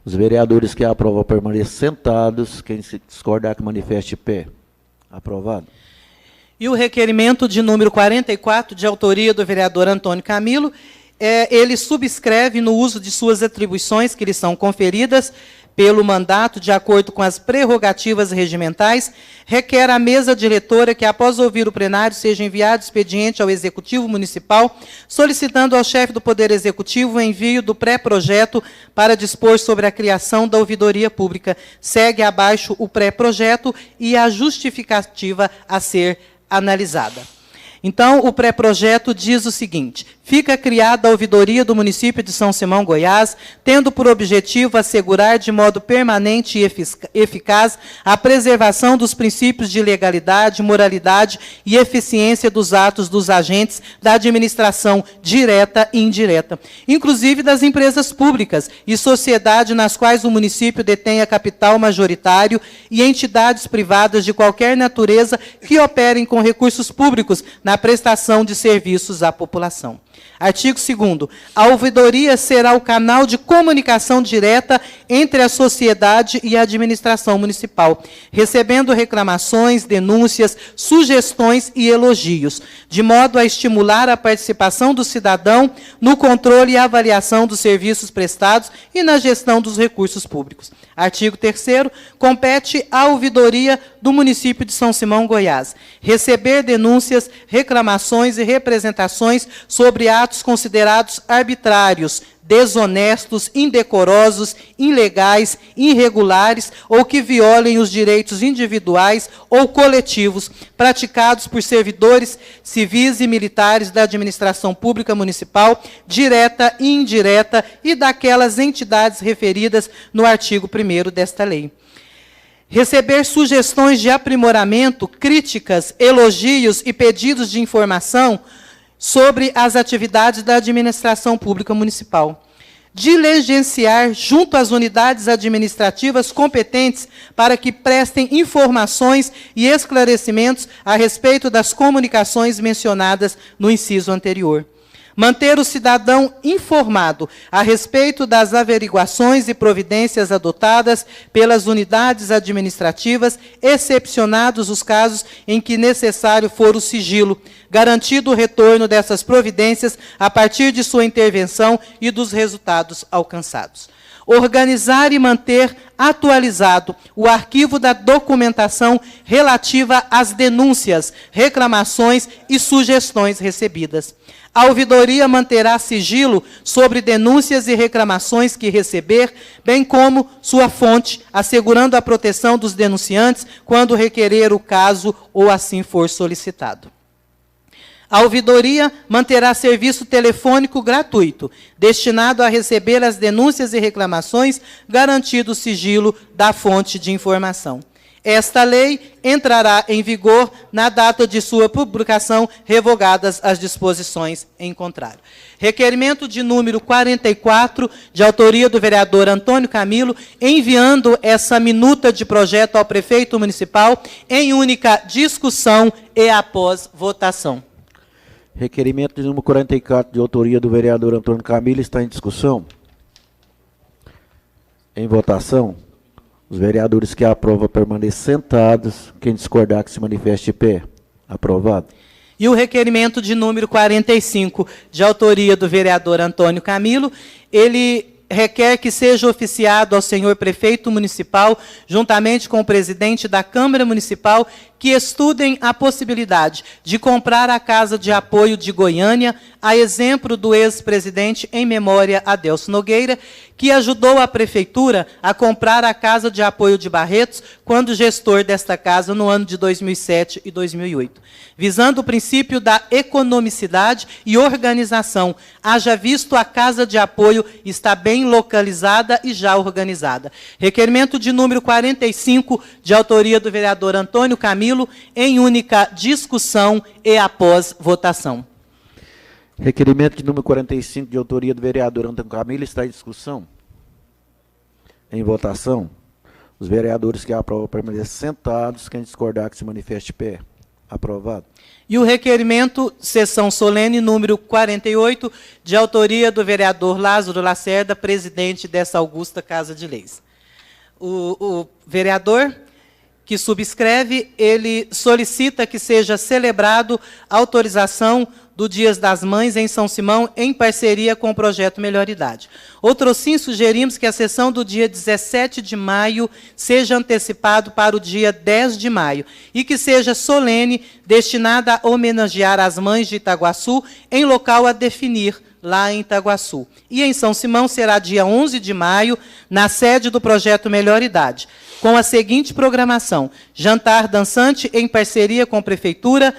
Os vereadores que aprovam permaneçam sentados. Quem se discordar que manifeste de pé. Aprovado. E o requerimento de número 44, de autoria do vereador Antônio Camilo, ele subscreve no uso de suas atribuições que lhe são conferidas pelo mandato, de acordo com as prerrogativas regimentais, requer à mesa diretora que, após ouvir o plenário, seja enviado expediente ao Executivo Municipal, solicitando ao chefe do Poder Executivo o envio do pré-projeto para dispor sobre a criação da ouvidoria pública. Segue abaixo o pré-projeto e a justificativa a ser analisada. Então, o pré-projeto diz o seguinte: fica criada a ouvidoria do município de São Simão, Goiás, tendo por objetivo assegurar de modo permanente e eficaz a preservação dos princípios de legalidade, moralidade e eficiência dos atos dos agentes da administração direta e indireta, inclusive das empresas públicas e sociedade nas quais o município detenha capital majoritário e entidades privadas de qualquer natureza que operem com recursos públicos na prestação de serviços à população. Artigo 2º. A ouvidoria será o canal de comunicação direta entre a sociedade e a administração municipal, recebendo reclamações, denúncias, sugestões e elogios, de modo a estimular a participação do cidadão no controle e avaliação dos serviços prestados e na gestão dos recursos públicos. Artigo 3º. Compete à ouvidoria do município de São Simão, Goiás, receber denúncias, reclamações e representações sobre atos considerados arbitrários, desonestos, indecorosos, ilegais, irregulares ou que violem os direitos individuais ou coletivos praticados por servidores civis e militares da administração pública municipal, direta e indireta, e daquelas entidades referidas no artigo 1º desta lei. Receber sugestões de aprimoramento, críticas, elogios e pedidos de informação sobre as atividades da administração pública municipal. Diligenciar junto às unidades administrativas competentes para que prestem informações e esclarecimentos a respeito das comunicações mencionadas no inciso anterior. Manter o cidadão informado a respeito das averiguações e providências adotadas pelas unidades administrativas, excepcionados os casos em que necessário for o sigilo, garantido o retorno dessas providências a partir de sua intervenção e dos resultados alcançados. Organizar e manter atualizado o arquivo da documentação relativa às denúncias, reclamações e sugestões recebidas. A ouvidoria manterá sigilo sobre denúncias e reclamações que receber, bem como sua fonte, assegurando a proteção dos denunciantes quando requerer o caso ou assim for solicitado. A ouvidoria manterá serviço telefônico gratuito, destinado a receber as denúncias e reclamações, garantido o sigilo da fonte de informação. Esta lei entrará em vigor na data de sua publicação, revogadas as disposições em contrário. Requerimento de número 44, de autoria do vereador Antônio Camilo, enviando essa minuta de projeto ao prefeito municipal em única discussão e após votação. Requerimento de número 44, de autoria do vereador Antônio Camilo, está em discussão. Em votação. Os vereadores que aprovam permaneçam sentados. Quem discordar que se manifeste de pé. Aprovado. E o requerimento de número 45, de autoria do vereador Antônio Camilo, ele requer que seja oficiado ao senhor prefeito municipal, juntamente com o presidente da Câmara Municipal, que estudem a possibilidade de comprar a Casa de Apoio de Goiânia, a exemplo do ex-presidente em memória Adelso Nogueira, que ajudou a prefeitura a comprar a Casa de Apoio de Barretos, quando gestor desta casa no ano de 2007 e 2008. Visando o princípio da economicidade e organização, haja visto a Casa de Apoio está bem localizada e já organizada. Requerimento de número 45, de autoria do vereador Antônio Camilo, em única discussão e após votação. Requerimento de número 45, de autoria do vereador Antônio Camilo, está em discussão. Em votação. Os vereadores que aprovam permaneçam sentados. Quem discordar que se manifeste de pé. Aprovado. E o requerimento, sessão solene, número 48, de autoria do vereador Lázaro Lacerda, presidente dessa augusta Casa de Leis. O vereador que subscreve, ele solicita que seja celebrado a autorização do Dias das Mães em São Simão, em parceria com o Projeto Melhor Idade. Outrosim, sugerimos que a sessão do dia 17 de maio seja antecipado para o dia 10 de maio e que seja solene, destinada a homenagear as mães de Itaguaçu, em local a definir, lá em Itaguaçu. E em São Simão será dia 11 de maio, na sede do Projeto Melhor Idade, com a seguinte programação: jantar dançante em parceria com a Prefeitura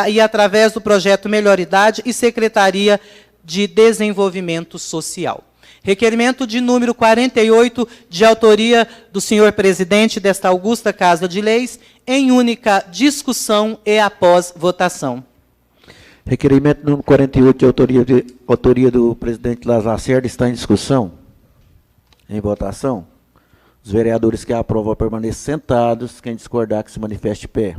e através do Projeto Melhor Idade e Secretaria de Desenvolvimento Social. Requerimento de número 48, de autoria do senhor presidente desta augusta Casa de Leis, em única discussão e após votação. Requerimento número 48, de autoria do presidente Lázaro Lacerda, está em discussão. Em votação. Os vereadores que aprovam permaneçam sentados. Quem discordar que se manifeste de pé.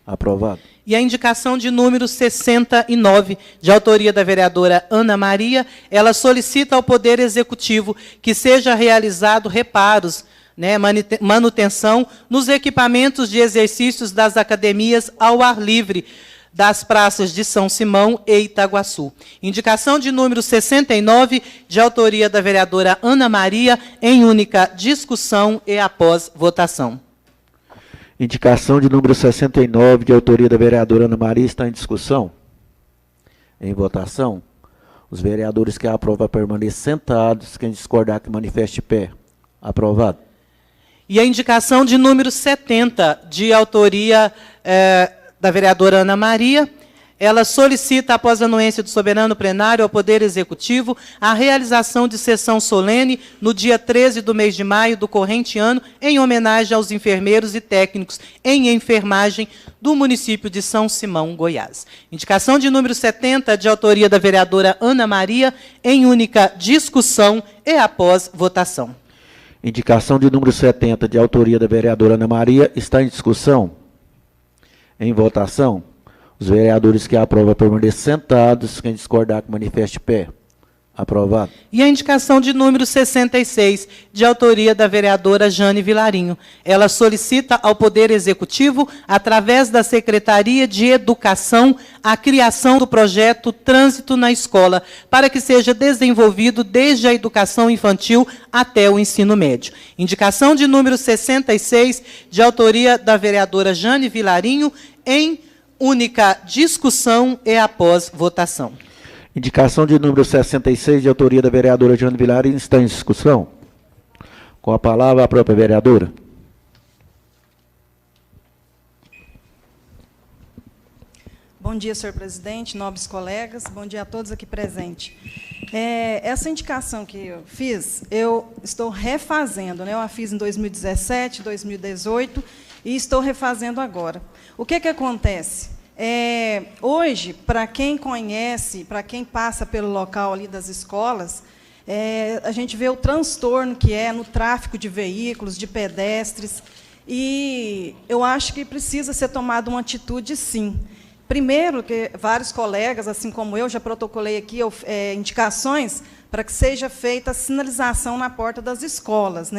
Aprovado. E a indicação de número 69, de autoria da vereadora Ana Maria, ela solicita ao Poder Executivo que seja realizado reparos, manutenção nos equipamentos de exercícios das academias ao ar livre, das praças de São Simão e Itaguaçu. Indicação de número 69, de autoria da vereadora Ana Maria, em única discussão e após votação. Indicação de número 69, de autoria da vereadora Ana Maria, está em discussão. Em votação. Os vereadores que aprovam permaneçam sentados. Quem discordar que manifeste de pé. Aprovado. E a indicação de número 70, de autoria da vereadora Ana Maria, ela solicita, após a anuência do soberano plenário ao Poder Executivo, a realização de sessão solene no dia 13 do mês de maio do corrente ano, em homenagem aos enfermeiros e técnicos em enfermagem do município de São Simão, Goiás. Indicação de número 70, de autoria da vereadora Ana Maria, em única discussão e após votação. Indicação de número 70, de autoria da vereadora Ana Maria, está em discussão. Em votação. Os vereadores que aprovam permaneçam sentados. Quem discordar que manifeste de pé. Aprovado. E a indicação de número 66, de autoria da vereadora Jane Vilarinho. Ela solicita ao Poder Executivo, através da Secretaria de Educação, a criação do projeto Trânsito na Escola, para que seja desenvolvido desde a educação infantil até o ensino médio. Indicação de número 66, de autoria da vereadora Jane Vilarinho, em única discussão e após votação. Indicação de número 66, de autoria da vereadora Jane Vilarinho, está em discussão. Com a palavra, a própria vereadora. Bom dia, senhor presidente, nobres colegas, bom dia a todos aqui presentes. Essa indicação que eu fiz, eu estou refazendo, eu a fiz em 2017, 2018, e estou refazendo agora. O que acontece? Hoje, para quem conhece, para quem passa pelo local ali das escolas, a gente vê o transtorno que é no tráfego de veículos, de pedestres, e eu acho que precisa ser tomada uma atitude, sim. Primeiro, que vários colegas, assim como eu, já protocolei aqui indicações para que seja feita a sinalização na porta das escolas,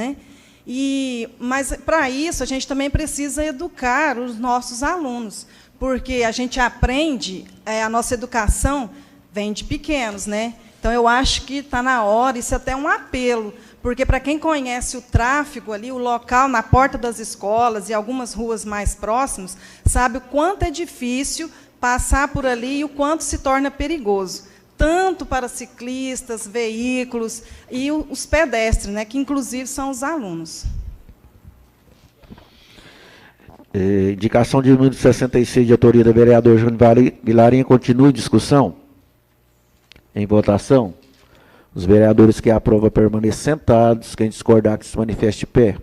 mas, para isso, a gente também precisa educar os nossos alunos, porque a gente aprende, a nossa educação vem de pequenos, Então, eu acho que está na hora, isso é até um apelo, porque, para quem conhece o tráfego ali, o local na porta das escolas e algumas ruas mais próximas, sabe o quanto é difícil passar por ali e o quanto se torna perigoso, tanto para ciclistas, veículos e os pedestres, né, que, inclusive, são os alunos. Indicação de número 66, de autoria do vereador Júnior Vilarinho, continua em discussão. Em votação. Os vereadores que aprovam permaneçam sentados. Quem discordar, que se manifeste de pé.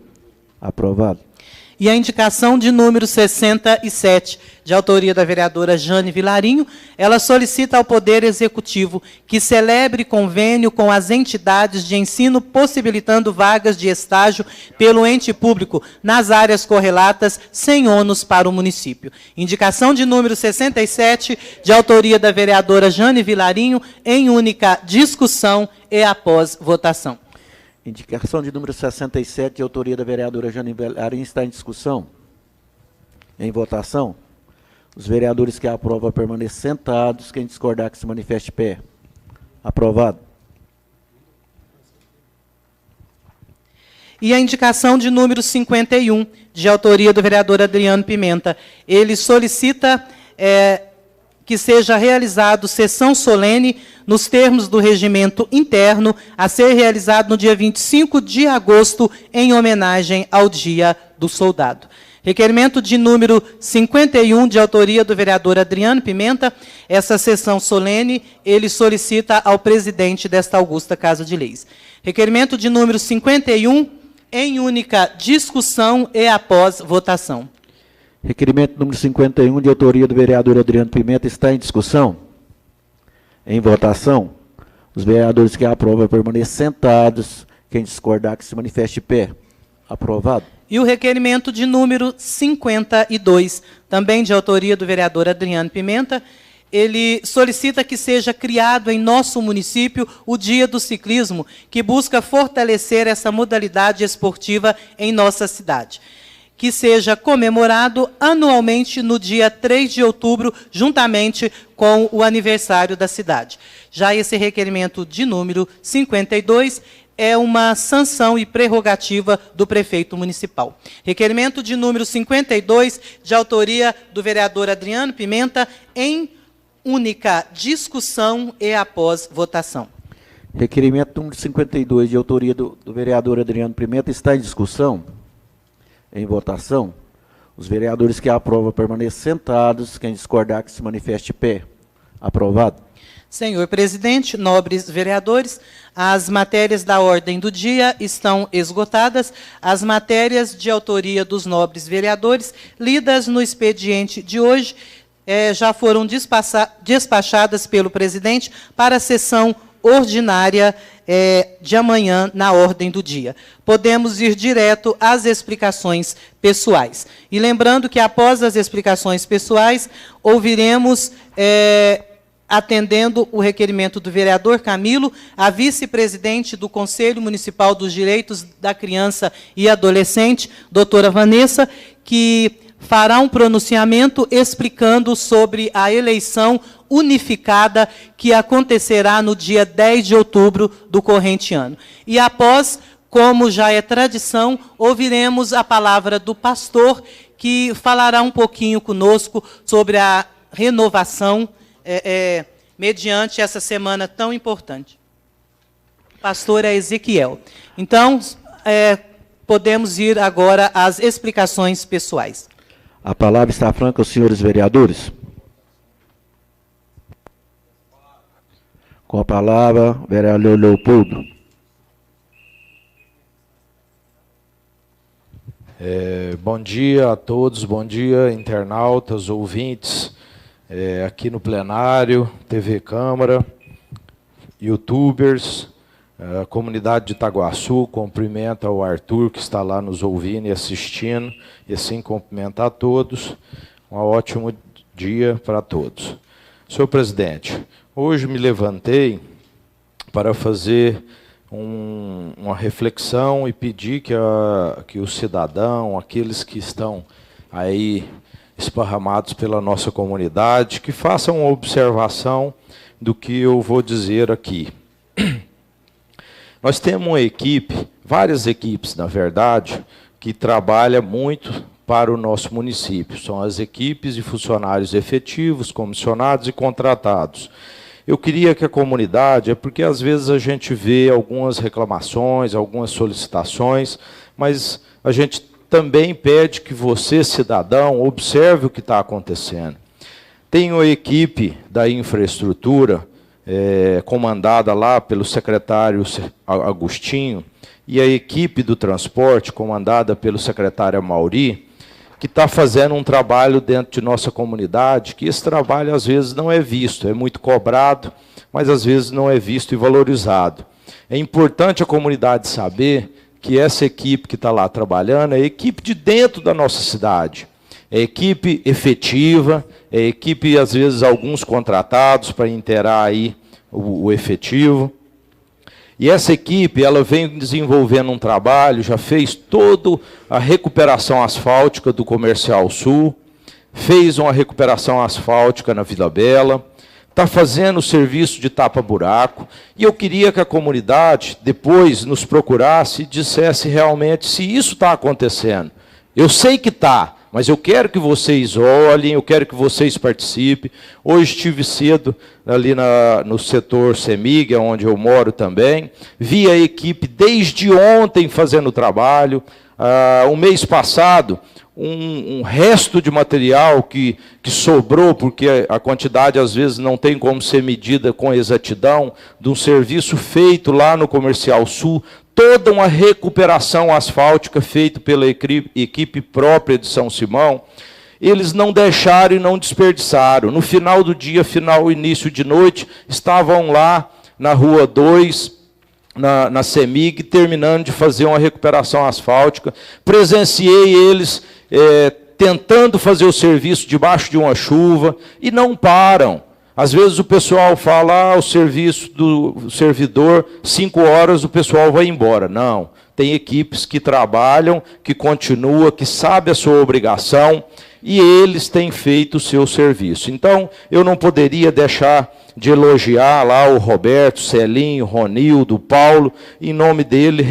Aprovado. E a indicação de número 67, de autoria da vereadora Jane Vilarinho, ela solicita ao Poder Executivo que celebre convênio com as entidades de ensino possibilitando vagas de estágio pelo ente público nas áreas correlatas sem ônus para o município. Indicação de número 67, de autoria da vereadora Jane Vilarinho, em única discussão e após votação. Indicação de número 67, de autoria da vereadora Jane Vilarinho, está em discussão. Em votação. Os vereadores que aprovam permaneçam sentados. Quem discordar, que se manifeste de pé. Aprovado. E a indicação de número 51, de autoria do vereador Adriano Pimenta. Ele solicita que seja realizado sessão solene nos termos do regimento interno, a ser realizado no dia 25 de agosto, em homenagem ao Dia do Soldado. Requerimento de número 51, de autoria do vereador Adriano Pimenta. Essa sessão solene, ele solicita ao presidente desta augusta Casa de Leis. Requerimento de número 51, em única discussão e após votação. Requerimento número 51, de autoria do vereador Adriano Pimenta, está em discussão. Em votação. Os vereadores que aprovam permaneçam sentados. Quem discordar, que se manifeste de pé. Aprovado. E o requerimento de número 52, também de autoria do vereador Adriano Pimenta, ele solicita que seja criado em nosso município o Dia do Ciclismo, que busca fortalecer essa modalidade esportiva em nossa cidade, que seja comemorado anualmente no dia 3 de outubro, juntamente com o aniversário da cidade. Já esse requerimento de número 52 é uma sanção e prerrogativa do prefeito municipal. Requerimento de número 52, de autoria do vereador Adriano Pimenta, em única discussão e após votação. Requerimento número 52, de autoria do vereador Adriano Pimenta, está em discussão. Em votação. Os vereadores que aprovam permaneçam sentados. Quem discordar, que se manifeste de pé. Aprovado. Senhor presidente, nobres vereadores, as matérias da ordem do dia estão esgotadas. As matérias de autoria dos nobres vereadores, lidas no expediente de hoje, já foram despachadas pelo presidente para a sessão ordinária de amanhã, na ordem do dia. Podemos ir direto às explicações pessoais. E lembrando que, após as explicações pessoais, ouviremos, atendendo o requerimento do vereador Camilo, a vice-presidente do Conselho Municipal dos Direitos da Criança e Adolescente, doutora Vanessa, que fará um pronunciamento explicando sobre a eleição unificada que acontecerá no dia 10 de outubro do corrente ano. E após, como já é tradição, ouviremos a palavra do pastor, que falará um pouquinho conosco sobre a renovação mediante essa semana tão importante. Pastor Ezequiel. Então, podemos ir agora às explicações pessoais. A palavra está franca aos senhores vereadores. Com a palavra, vereador Leopoldo. Bom dia a todos, bom dia, internautas, ouvintes, aqui no plenário, TV Câmara, youtubers, a comunidade de Itaguaçu. Cumprimenta o Arthur, que está lá nos ouvindo e assistindo, e assim cumprimentar a todos. Um ótimo dia para todos. Senhor presidente, hoje me levantei para fazer uma reflexão e pedir que o cidadão, aqueles que estão aí esparramados pela nossa comunidade, que façam uma observação do que eu vou dizer aqui. Nós temos uma equipe, várias equipes, na verdade, que trabalha muito para o nosso município. São as equipes de funcionários efetivos, comissionados e contratados. Eu queria que a comunidade, porque às vezes a gente vê algumas reclamações, algumas solicitações, mas a gente também pede que você, cidadão, observe o que está acontecendo. Tem a equipe da infraestrutura, comandada lá pelo secretário Agostinho, e a equipe do transporte, comandada pelo secretário Mauri, que está fazendo um trabalho dentro de nossa comunidade, que esse trabalho às vezes não é visto, é muito cobrado, mas às vezes não é visto e valorizado. É importante a comunidade saber que essa equipe que está lá trabalhando é a equipe de dentro da nossa cidade. É equipe efetiva, é equipe, às vezes, alguns contratados para inteirar aí o efetivo. E essa equipe, ela vem desenvolvendo um trabalho, já fez toda a recuperação asfáltica do Comercial Sul, fez uma recuperação asfáltica na Vila Bela, está fazendo o serviço de tapa-buraco, e eu queria que a comunidade depois nos procurasse e dissesse realmente se isso está acontecendo. Eu sei que está, mas eu quero que vocês olhem, eu quero que vocês participem. Hoje estive cedo ali no setor CEMIG, onde eu moro também. Vi a equipe desde ontem fazendo o trabalho. O mês passado, um resto de material que sobrou, porque a quantidade às vezes não tem como ser medida com exatidão, de um serviço feito lá no Comercial Sul, toda uma recuperação asfáltica feita pela equipe própria de São Simão, eles não deixaram e não desperdiçaram. No final do dia, início de noite, estavam lá na Rua 2, na CEMIG, terminando de fazer uma recuperação asfáltica. Presenciei eles tentando fazer o serviço debaixo de uma chuva, e não param. Às vezes o pessoal fala, o serviço do servidor, 5 horas o pessoal vai embora. Não, tem equipes que trabalham, que continuam, que sabem a sua obrigação, e eles têm feito o seu serviço. Então, eu não poderia deixar de elogiar lá o Roberto, Celinho, Ronildo, Paulo, em nome dele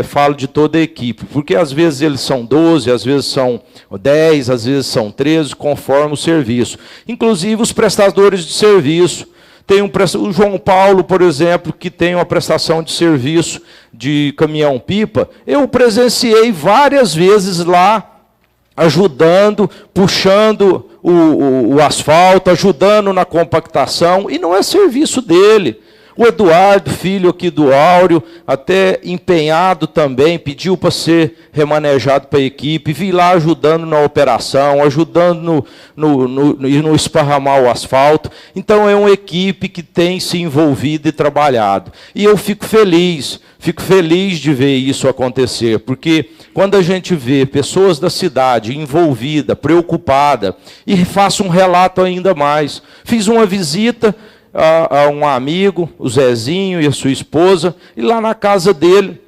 falo de toda a equipe, porque às vezes eles são 12, às vezes são 10, às vezes são 13, conforme o serviço. Inclusive os prestadores de serviço. Tem o João Paulo, por exemplo, que tem uma prestação de serviço de caminhão-pipa. Eu presenciei várias vezes lá, ajudando, puxando o asfalto, ajudando na compactação, e não é serviço dele. O Eduardo, filho aqui do Áureo, até empenhado também, pediu para ser remanejado para a equipe, vi lá ajudando na operação, ajudando no esparramar o asfalto. Então é uma equipe que tem se envolvido e trabalhado. E eu fico feliz de ver isso acontecer, porque quando a gente vê pessoas da cidade envolvidas, preocupadas, e faço um relato ainda mais. Fiz uma visita a um amigo, o Zezinho e a sua esposa, e lá na casa dele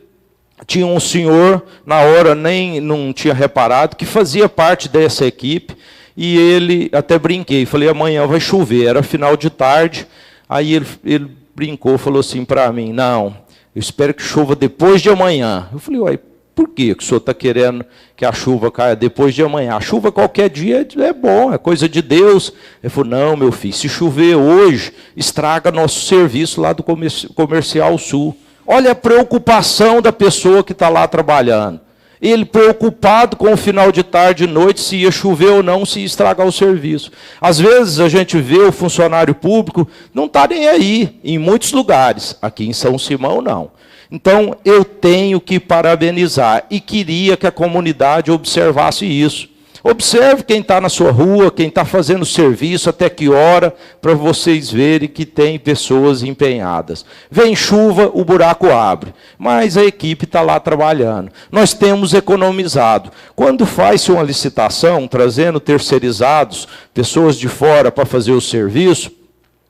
tinha um senhor, na hora nem não tinha reparado, que fazia parte dessa equipe, e ele, até brinquei, falei, amanhã vai chover, era final de tarde, aí ele brincou, falou assim para mim, não, eu espero que chova depois de amanhã. Eu falei, uai, por que o senhor está querendo que a chuva caia depois de amanhã? A chuva qualquer dia é bom, é coisa de Deus. Ele falou, não, meu filho, se chover hoje, estraga nosso serviço lá do Comercial Sul. Olha a preocupação da pessoa que está lá trabalhando. Ele preocupado com o final de tarde e noite, se ia chover ou não, se ia estragar o serviço. Às vezes a gente vê o funcionário público, não está nem aí, em muitos lugares. Aqui em São Simão, não. Então, eu tenho que parabenizar e queria que a comunidade observasse isso. Observe quem está na sua rua, quem está fazendo serviço, até que hora, para vocês verem que tem pessoas empenhadas. Vem chuva, o buraco abre, mas a equipe está lá trabalhando. Nós temos economizado. Quando faz-se uma licitação, trazendo terceirizados, pessoas de fora para fazer o serviço,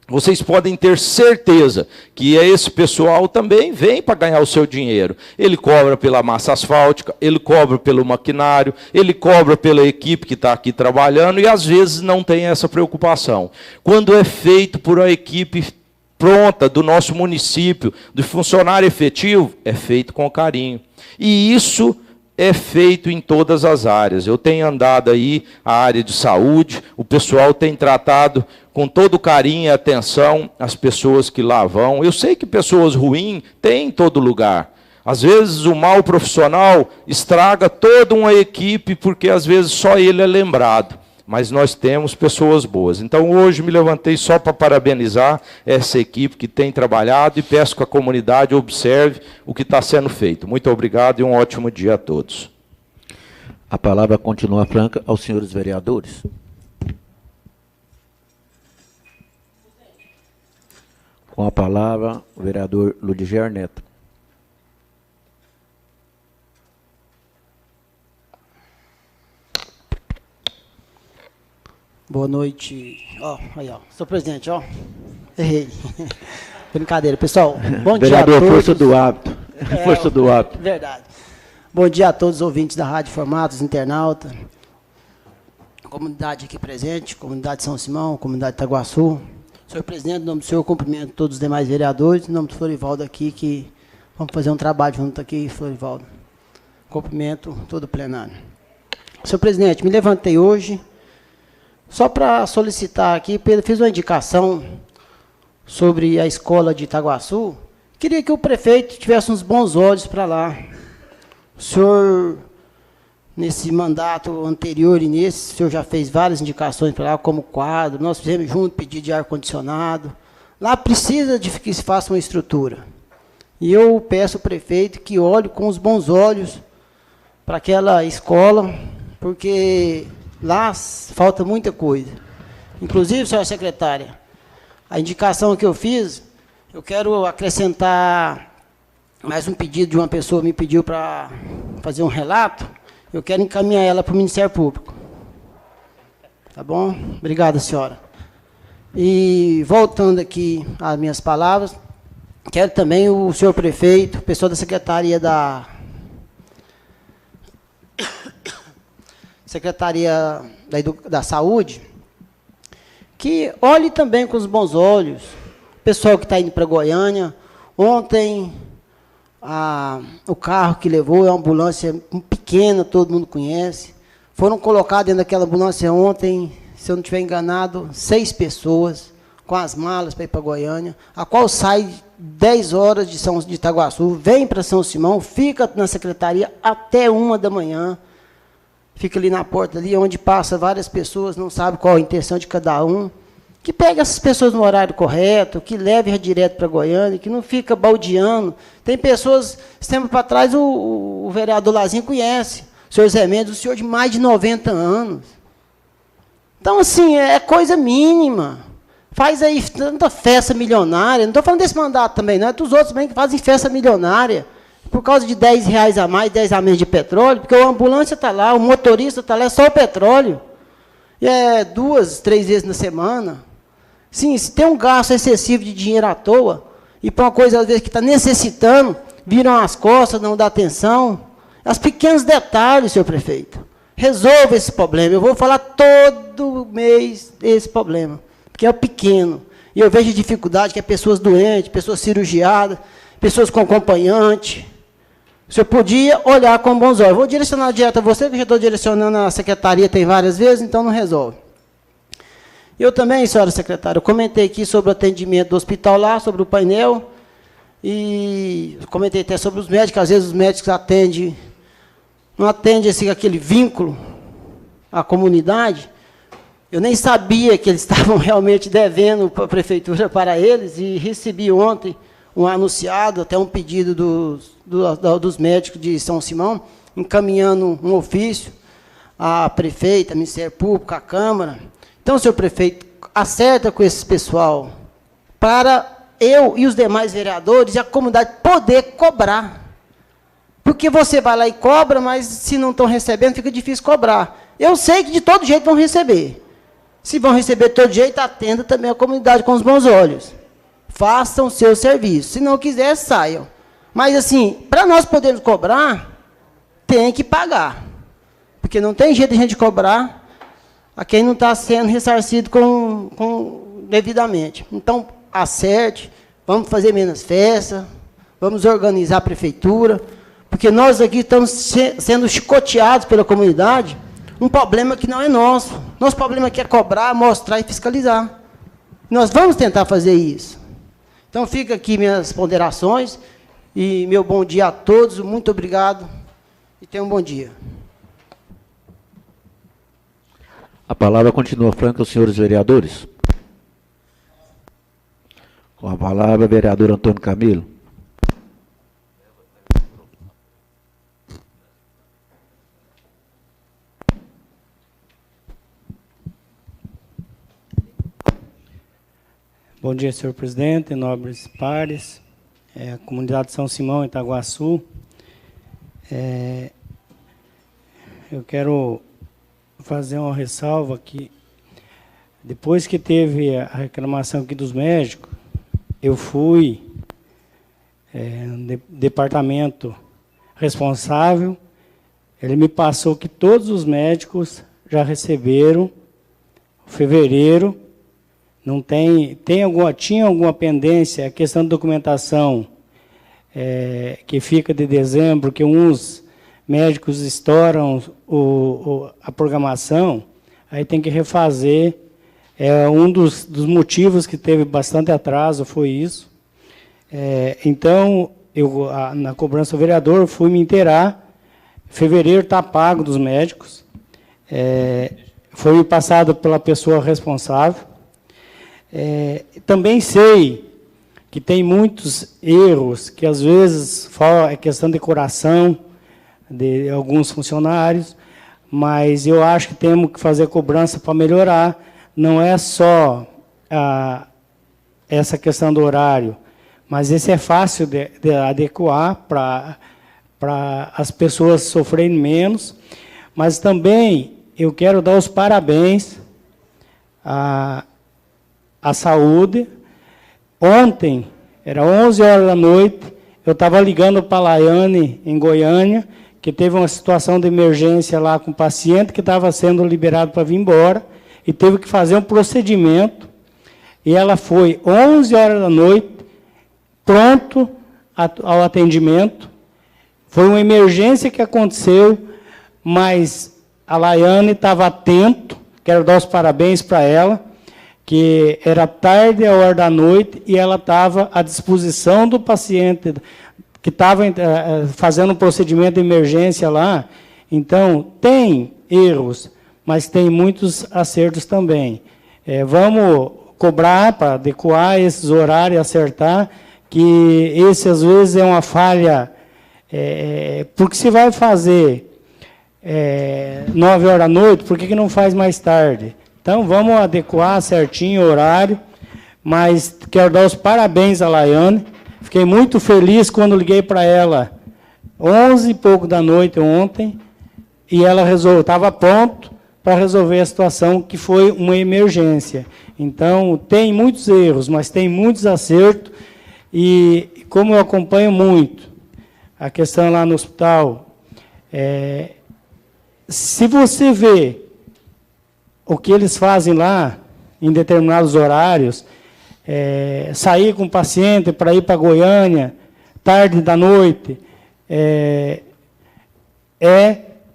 vocês podem ter certeza que esse pessoal também vem para ganhar o seu dinheiro. Ele cobra pela massa asfáltica, ele cobra pelo maquinário, ele cobra pela equipe que está aqui trabalhando, e às vezes não tem essa preocupação. Quando é feito por uma equipe pronta do nosso município, do funcionário efetivo, é feito com carinho. E isso é feito em todas as áreas. Eu tenho andado aí a área de saúde, o pessoal tem tratado com todo carinho e atenção as pessoas que lá vão. Eu sei que pessoas ruins tem em todo lugar. Às vezes o mau profissional estraga toda uma equipe, porque às vezes só ele é lembrado. Mas nós temos pessoas boas. Então hoje me levantei só para parabenizar essa equipe que tem trabalhado e peço que a comunidade observe o que está sendo feito. Muito obrigado e um ótimo dia a todos. A palavra continua franca aos senhores vereadores. Com a palavra, o vereador Ludiger Neto. Boa noite. Aí, senhor presidente, errei. Brincadeira, pessoal. Bom dia a todos. Vereador, força do hábito. Força do hábito. Verdade. Bom dia a todos os ouvintes da Rádio Formatos, internauta, comunidade aqui presente, comunidade de São Simão, comunidade de Itaguaçu. Senhor presidente, em nome do senhor, cumprimento todos os demais vereadores, em nome do Florivaldo aqui, que vamos fazer um trabalho junto aqui, Florivaldo. Cumprimento todo o plenário. Senhor presidente, me levantei hoje só para solicitar aqui, fiz uma indicação sobre a escola de Itaguaçu. Queria que o prefeito tivesse uns bons olhos para lá. O senhor, nesse mandato anterior e nesse, o senhor já fez várias indicações para lá, como quadro. Nós fizemos junto pedido de ar-condicionado. Lá precisa de que se faça uma estrutura. E eu peço ao prefeito que olhe com os bons olhos para aquela escola, porque lá falta muita coisa. Inclusive, senhora secretária, a indicação que eu fiz, eu quero acrescentar mais um pedido de uma pessoa, me pediu para fazer um relato, eu quero encaminhar ela para o Ministério Público. Tá bom? Obrigada, senhora. E voltando aqui às minhas palavras, quero também o senhor prefeito, pessoal da Secretaria da Saúde, que olhe também com os bons olhos. O pessoal que está indo para Goiânia, ontem o carro que levou é uma ambulância pequena, todo mundo conhece. Foram colocadas dentro daquela ambulância ontem, se eu não estiver enganado, 6 pessoas com as malas para ir para Goiânia, a qual sai 10 horas de Itaguaçu, vem para São Simão, fica na secretaria até 1 da manhã. Fica ali na porta, ali onde passa várias pessoas, não sabe qual a intenção de cada um, que pegue essas pessoas no horário correto, que leve direto para Goiânia, que não fica baldeando. Tem pessoas, esse tempo para trás, o vereador Lazinho conhece, o senhor Zé Mendes, o senhor de mais de 90 anos. Então, assim, é coisa mínima. Faz aí tanta festa milionária, não estou falando desse mandato também, não, é dos outros também que fazem festa milionária, por causa de R$10 a mais, 10 a menos de petróleo, porque a ambulância está lá, o motorista está lá, é só o petróleo. E é 2, 3 vezes na semana. Sim, se tem um gasto excessivo de dinheiro à toa, e para uma coisa, às vezes, que está necessitando, viram as costas, não dá atenção. Os pequenos detalhes, senhor prefeito. Resolva esse problema. Eu vou falar todo mês esse problema, porque é o pequeno. E eu vejo dificuldade, que é pessoas doentes, pessoas cirurgiadas, pessoas com acompanhante. O senhor podia olhar com bons olhos. Vou direcionar direto a você, que já estou direcionando a secretaria, tem várias vezes, então não resolve. Eu também, senhora secretária, eu comentei aqui sobre o atendimento do hospital lá, sobre o painel, e comentei até sobre os médicos, às vezes os médicos não atendem assim, aquele vínculo à comunidade. Eu nem sabia que eles estavam realmente devendo a prefeitura para eles, e recebi ontem um anunciado, até um pedido dos médicos de São Simão, encaminhando um ofício à prefeita, ao Ministério Público, à Câmara. Então, senhor prefeito, acerta com esse pessoal, para eu e os demais vereadores e a comunidade poder cobrar. Porque você vai lá e cobra, mas se não estão recebendo, fica difícil cobrar. Eu sei que de todo jeito vão receber. Se vão receber de todo jeito, atenda também a comunidade com os bons olhos. Façam o seu serviço. Se não quiser, saiam. Mas, assim, para nós podermos cobrar, tem que pagar. Porque não tem jeito de a gente cobrar a quem não está sendo ressarcido devidamente. Então, acerte, vamos fazer menos festa, vamos organizar a prefeitura, porque nós aqui estamos sendo chicoteados pela comunidade, um problema que não é nosso. Nosso problema aqui é cobrar, mostrar e fiscalizar. Nós vamos tentar fazer isso. Então, fica aqui minhas ponderações e meu bom dia a todos, muito obrigado e tenham um bom dia. A palavra continua franca aos senhores vereadores. Com a palavra, vereador Antônio Camilo. Bom dia, senhor presidente, nobres pares, comunidade de São Simão, Itaguaçu. Eu quero fazer uma ressalva que, depois que teve a reclamação aqui dos médicos, eu fui no departamento responsável, ele me passou que todos os médicos já receberam fevereiro. Não tinha alguma pendência, a questão de documentação que fica de dezembro, que uns médicos estouram a programação, aí tem que refazer. Um dos motivos que teve bastante atraso foi isso. Então, eu, na cobrança do vereador, fui me inteirar, fevereiro está pago dos médicos, foi passado pela pessoa responsável. Também sei que tem muitos erros, que às vezes é questão de decoração de alguns funcionários, mas eu acho que temos que fazer cobrança para melhorar. Não é só essa questão do horário, mas esse é fácil de adequar para as pessoas sofrerem menos. Mas também eu quero dar os parabéns à saúde. Ontem, era 11 horas da noite, eu estava ligando para a Laiane, em Goiânia, que teve uma situação de emergência lá com o paciente que estava sendo liberado para vir embora, e teve que fazer um procedimento, e ela foi 11 horas da noite, pronto ao atendimento. Foi uma emergência que aconteceu, mas a Laiane estava atento, quero dar os parabéns para ela, que era tarde, a hora da noite, e ela estava à disposição do paciente que estava fazendo um procedimento de emergência lá. Então, tem erros, mas tem muitos acertos também. Vamos cobrar para adequar esses horários, acertar, que esse, às vezes, é uma falha, porque se vai fazer 9 horas da noite, por que não faz mais tarde? Então, vamos adequar certinho o horário, mas quero dar os parabéns à Laiane. Fiquei muito feliz quando liguei para ela 11 e pouco da noite ontem, e ela estava pronto para resolver a situação, que foi uma emergência. Então, tem muitos erros, mas tem muitos acertos, e como eu acompanho muito a questão lá no hospital, se você vê o que eles fazem lá, em determinados horários, sair com o paciente para ir para Goiânia, tarde da noite,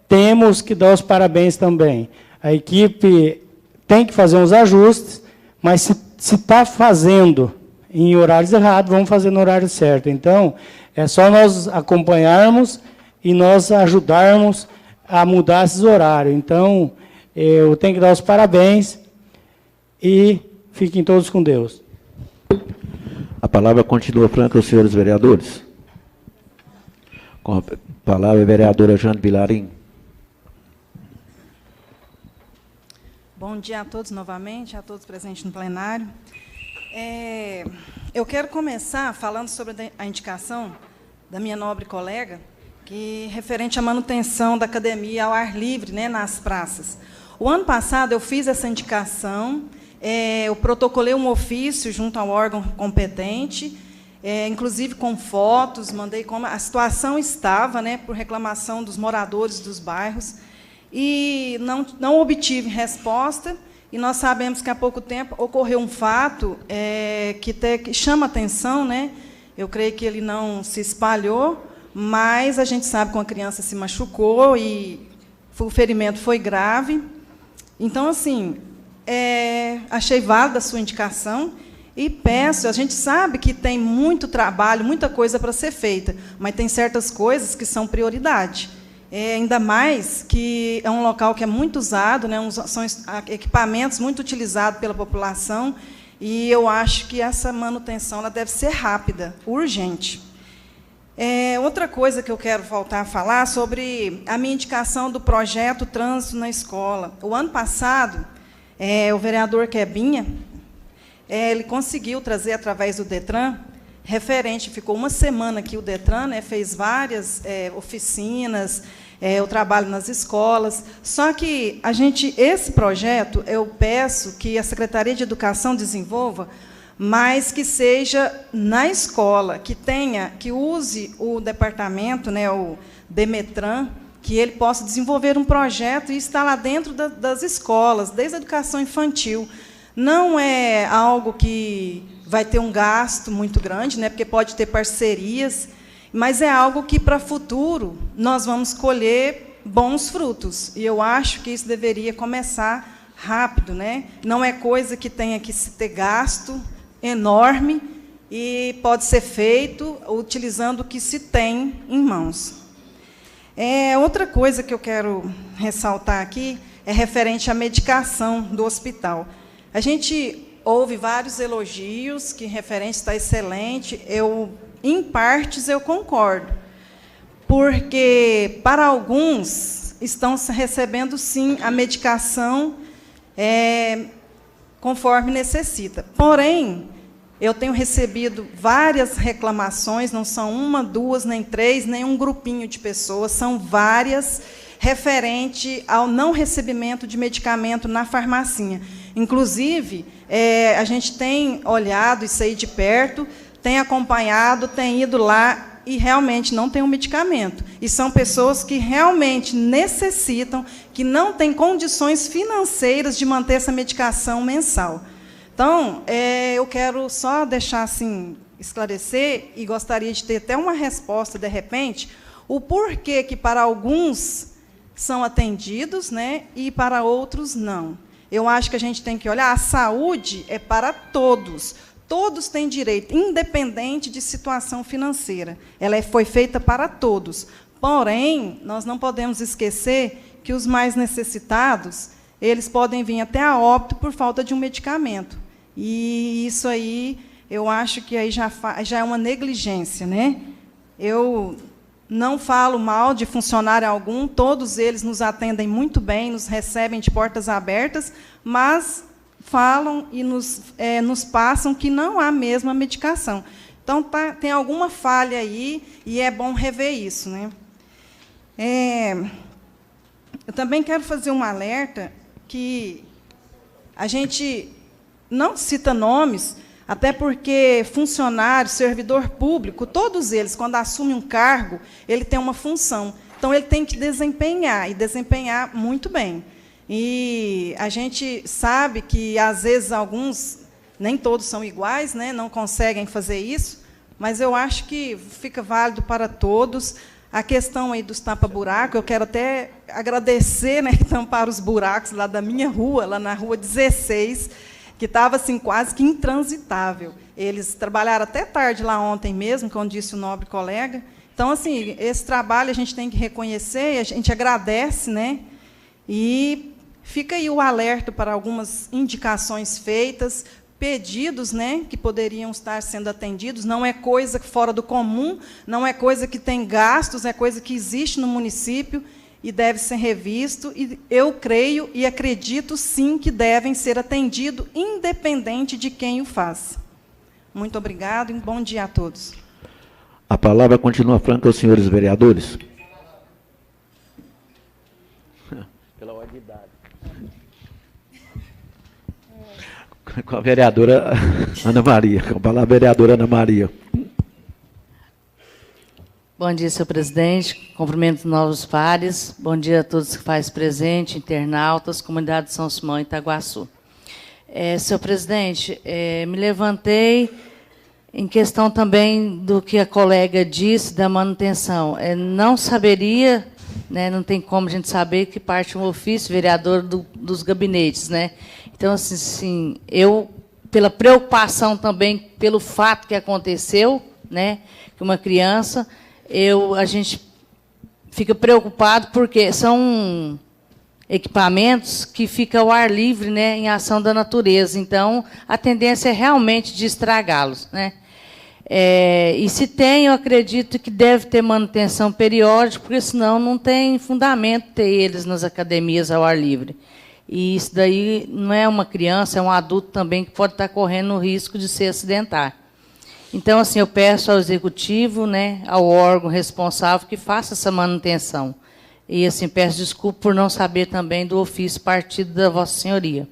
temos que dar os parabéns também. A equipe tem que fazer uns ajustes, mas se está fazendo em horários errados, vamos fazer no horário certo. Então, é só nós acompanharmos e nós ajudarmos a mudar esses horários. Então, eu tenho que dar os parabéns e fiquem todos com Deus. A palavra continua franca aos senhores vereadores. Com a palavra, a vereadora Jane Vilarim. Bom dia a todos novamente, a todos presentes no plenário. Eu quero começar falando sobre a indicação da minha nobre colega, que referente à manutenção da academia ao ar livre, né, nas praças. O ano passado eu fiz essa indicação, eu protocolei um ofício junto ao órgão competente, inclusive com fotos, mandei como a situação estava, né, por reclamação dos moradores dos bairros, e não obtive resposta, e nós sabemos que há pouco tempo ocorreu um fato que chama atenção, né? Eu creio que ele não se espalhou, mas a gente sabe que uma criança se machucou e o ferimento foi grave. Então, assim, achei válida a sua indicação e peço, a gente sabe que tem muito trabalho, muita coisa para ser feita, mas tem certas coisas que são prioridade. Ainda mais que é um local que é muito usado, né, são equipamentos muito utilizados pela população, e eu acho que essa manutenção ela deve ser rápida, urgente. Outra coisa que eu quero voltar a falar sobre a minha indicação do projeto Trânsito na Escola. O ano passado, o vereador Quebinha, ele conseguiu trazer, através do DETRAN, referente, ficou uma semana aqui o DETRAN, né, fez várias oficinas, o trabalho nas escolas. Só que esse projeto, eu peço que a Secretaria de Educação desenvolva, mas que seja na escola, que use o departamento, né, o DEMETRAN, que ele possa desenvolver um projeto e estar lá dentro das escolas, desde a educação infantil. Não é algo que vai ter um gasto muito grande, né, porque pode ter parcerias, mas é algo que, para o futuro, nós vamos colher bons frutos. E eu acho que isso deveria começar rápido, né? Não é coisa que tenha que se ter gasto enorme e pode ser feito utilizando o que se tem em mãos. Outra coisa que eu quero ressaltar aqui é referente à medicação do hospital. A gente houve vários elogios, que referente está excelente. Em partes, eu concordo, porque, para alguns, estão recebendo, sim, a medicação conforme necessita. Porém, eu tenho recebido várias reclamações, não são uma, duas, nem três, nem um grupinho de pessoas, são várias, referente ao não recebimento de medicamento na farmacinha. Inclusive, a gente tem olhado isso aí de perto, tem acompanhado, tem ido lá e realmente não tem um medicamento. E são pessoas que realmente necessitam, que não têm condições financeiras de manter essa medicação mensal. Então, eu quero só deixar assim, esclarecer, e gostaria de ter até uma resposta, de repente, o porquê que para alguns são atendidos, né, e para outros não. Eu acho que a gente tem que olhar, a saúde é para todos. Todos têm direito, independente de situação financeira. Ela foi feita para todos. Porém, nós não podemos esquecer que os mais necessitados, eles podem vir até a óbito por falta de um medicamento. E isso aí, eu acho que aí já é uma negligência, né? Eu não falo mal de funcionário algum, todos eles nos atendem muito bem, nos recebem de portas abertas, mas falam e nos passam que não há mesmo a medicação. Então, tem alguma falha aí, e é bom rever isso, né? Eu também quero fazer um alerta que a gente não cita nomes, até porque funcionário, servidor público, todos eles, quando assumem um cargo, ele tem uma função. Então, ele tem que desempenhar, e desempenhar muito bem. E a gente sabe que, às vezes, alguns, nem todos são iguais, né, não conseguem fazer isso, mas eu acho que fica válido para todos. A questão aí dos tapa-buraco, eu quero até agradecer, né, que tamparam os buracos lá da minha rua, lá na Rua 16, que estava assim, quase que intransitável. Eles trabalharam até tarde lá ontem mesmo, como disse o nobre colega. Então, assim, esse trabalho a gente tem que reconhecer, a gente agradece, né? E fica aí o alerta para algumas indicações feitas, pedidos, né, que poderiam estar sendo atendidos. Não é coisa fora do comum, não é coisa que tem gastos, é coisa que existe no município e deve ser revisto. E eu creio e acredito, sim, que devem ser atendidos, independente de quem o faz. Muito obrigado e um bom dia a todos. A palavra continua franca aos senhores vereadores. Pela ordem de idade. Com a vereadora Ana Maria. Com a palavra, vereadora Ana Maria. Bom dia, senhor presidente. Cumprimento os novos pares. Bom dia a todos que fazem presente, internautas, comunidade de São Simão e Itaguaçu. Senhor presidente, me levantei em questão também do que a colega disse da manutenção. Não saberia, né, não tem como a gente saber que parte um ofício vereador dos gabinetes, né? Então, assim, eu, pela preocupação também pelo fato que aconteceu, né, que uma criança, a gente fica preocupado porque são equipamentos que ficam ao ar livre, né, em ação da natureza. Então, a tendência é realmente de estragá-los, né? E se tem, eu acredito que deve ter manutenção periódica, porque senão não tem fundamento ter eles nas academias ao ar livre. E isso daí não é uma criança, é um adulto também que pode estar correndo o risco de se acidentar. Então, assim, eu peço ao executivo, né, ao órgão responsável que faça essa manutenção. E, assim, peço desculpa por não saber também do ofício partido da Vossa Senhoria.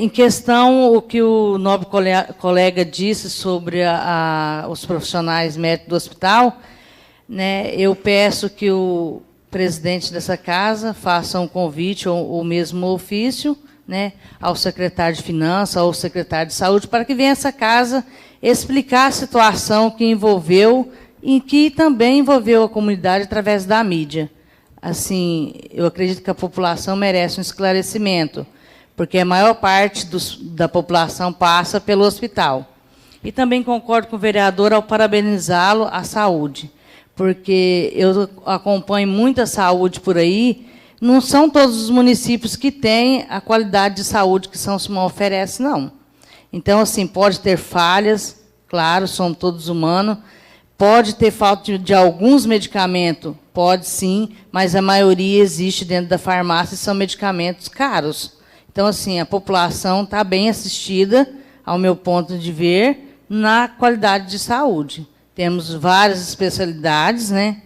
Em questão, o que o nobre colega disse sobre os profissionais médicos do hospital, né, eu peço que o presidente dessa casa faça um convite ou mesmo um ofício, né, ao secretário de Finanças, ao secretário de Saúde, para que venha essa casa explicar a situação que envolveu, em que também envolveu a comunidade através da mídia. Assim, eu acredito que a população merece um esclarecimento, porque a maior parte da população passa pelo hospital. E também concordo com o vereador ao parabenizá-lo à saúde, porque eu acompanho muita saúde por aí, não são todos os municípios que têm a qualidade de saúde que São Simão oferece, não. Então, assim, pode ter falhas, claro, somos todos humanos, pode ter falta de alguns medicamentos, pode sim, mas a maioria existe dentro da farmácia e são medicamentos caros. Então, assim, a população está bem assistida, ao meu ponto de ver, na qualidade de saúde. Temos várias especialidades, né?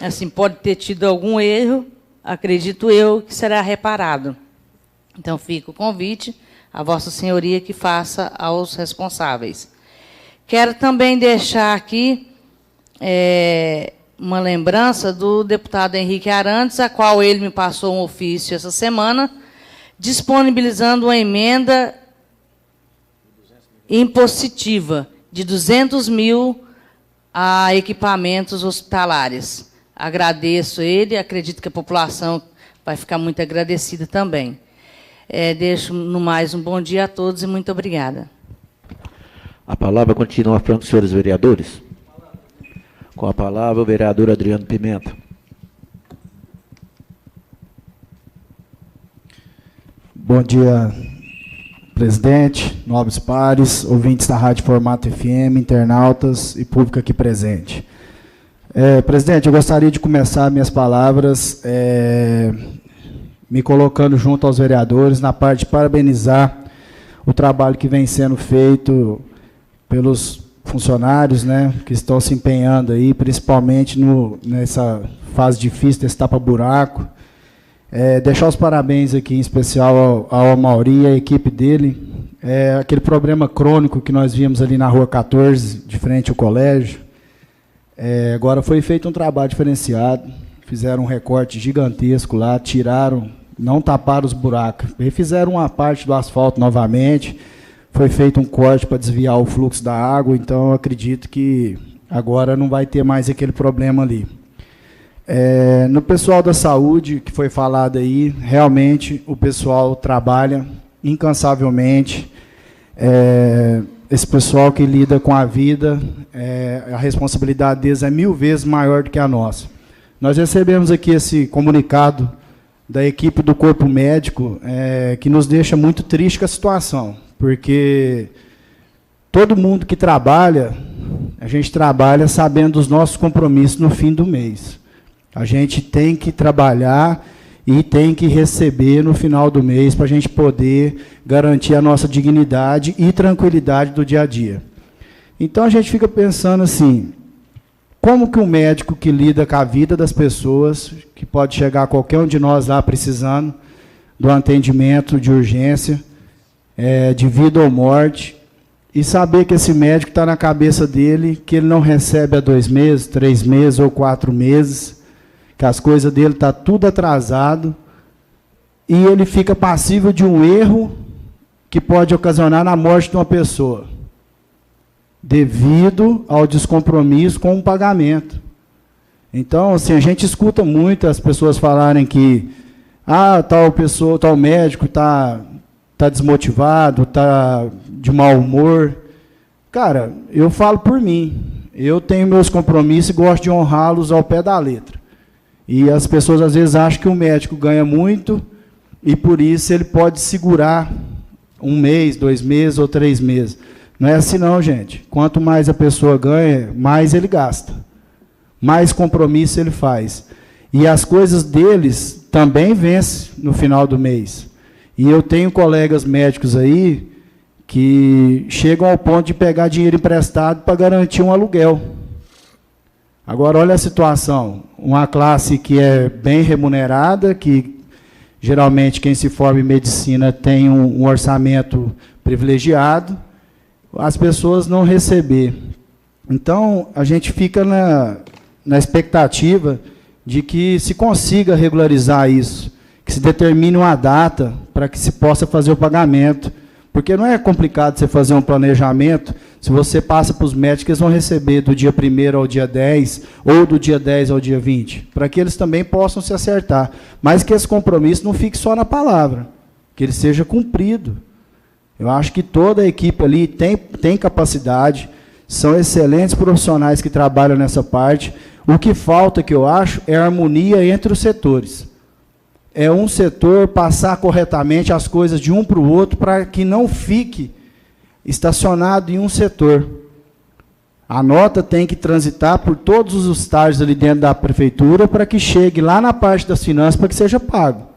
Assim, pode ter tido algum erro, acredito eu, que será reparado. Então, fica o convite à Vossa Senhoria que faça aos responsáveis. Quero também deixar aqui uma lembrança do deputado Henrique Arantes, a qual ele me passou um ofício essa semana, disponibilizando uma emenda impositiva de 200 mil a equipamentos hospitalares. Agradeço ele, acredito que a população vai ficar muito agradecida também. Deixo, no mais, um bom dia a todos e muito obrigada. A palavra continua para os senhores vereadores. Com a palavra, o vereador Adriano Pimenta. Bom dia, presidente, nobres pares, ouvintes da Rádio Formato FM, internautas e público aqui presente. Presidente, eu gostaria de começar minhas palavras me colocando junto aos vereadores na parte de parabenizar o trabalho que vem sendo feito pelos funcionários, né, que estão se empenhando aí, principalmente nessa fase difícil desse tapa-buraco. Deixar os parabéns aqui, em especial ao Amauri e à equipe dele. Aquele problema crônico que nós vimos ali na Rua 14, de frente ao colégio. Agora foi feito um trabalho diferenciado, fizeram um recorte gigantesco lá, tiraram, não taparam os buracos, refizeram uma parte do asfalto novamente, foi feito um corte para desviar o fluxo da água, então eu acredito que agora não vai ter mais aquele problema ali. No pessoal da saúde, que foi falado aí, realmente o pessoal trabalha incansavelmente, esse pessoal que lida com a vida, a responsabilidade deles é 1000 vezes maior do que a nossa. Nós recebemos aqui esse comunicado da equipe do Corpo Médico, que nos deixa muito triste com a situação, porque todo mundo que trabalha, a gente trabalha sabendo dos nossos compromissos no fim do mês. A gente tem que trabalhar e tem que receber no final do mês para a gente poder garantir a nossa dignidade e tranquilidade do dia a dia. Então, a gente fica pensando assim, como que um médico que lida com a vida das pessoas, que pode chegar qualquer um de nós lá precisando do atendimento de urgência, de vida ou morte, e saber que esse médico está na cabeça dele, que ele não recebe há 2 meses, 3 meses ou 4 meses, que as coisas dele estão tudo atrasado, e ele fica passível de um erro que pode ocasionar na morte de uma pessoa, devido ao descompromisso com o pagamento. Então, assim, a gente escuta muito as pessoas falarem que tal pessoa, tal médico está desmotivado, está de mau humor. Cara, eu falo por mim. Eu tenho meus compromissos e gosto de honrá-los ao pé da letra. E as pessoas, às vezes, acham que o médico ganha muito e, por isso, ele pode segurar 1 mês, 2 meses ou 3 meses. Não é assim, não, gente. Quanto mais a pessoa ganha, mais ele gasta. Mais compromisso ele faz. E as coisas deles também vencem no final do mês. E eu tenho colegas médicos aí que chegam ao ponto de pegar dinheiro emprestado para garantir um aluguel. Agora, olha a situação. Uma classe que é bem remunerada, que geralmente quem se forma em medicina tem um orçamento privilegiado, as pessoas não receber. Então, a gente fica na expectativa de que se consiga regularizar isso, que se determine uma data para que se possa fazer o pagamento. Porque não é complicado você fazer um planejamento, se você passa para os médicos, eles vão receber do dia 1º ao dia 10, ou do dia 10 ao dia 20, para que eles também possam se acertar. Mas que esse compromisso não fique só na palavra, que ele seja cumprido. Eu acho que toda a equipe ali tem capacidade, são excelentes profissionais que trabalham nessa parte. O que falta, que eu acho, é a harmonia entre os setores. É um setor passar corretamente as coisas de um para o outro para que não fique estacionado em um setor. A nota tem que transitar por todos os estágios ali dentro da prefeitura para que chegue lá na parte das finanças para que seja pago.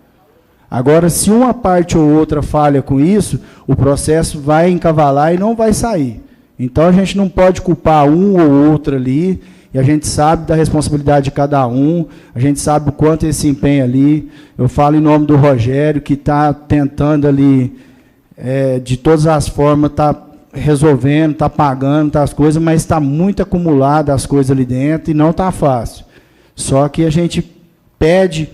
Agora, se uma parte ou outra falha com isso, o processo vai encavalar e não vai sair. Então, a gente não pode culpar um ou outro ali, e a gente sabe da responsabilidade de cada um, a gente sabe o quanto ele se empenha ali. Eu falo em nome do Rogério, que está tentando ali, de todas as formas, está resolvendo, está pagando as coisas, mas está muito acumulada as coisas ali dentro e não está fácil. Só que a gente pede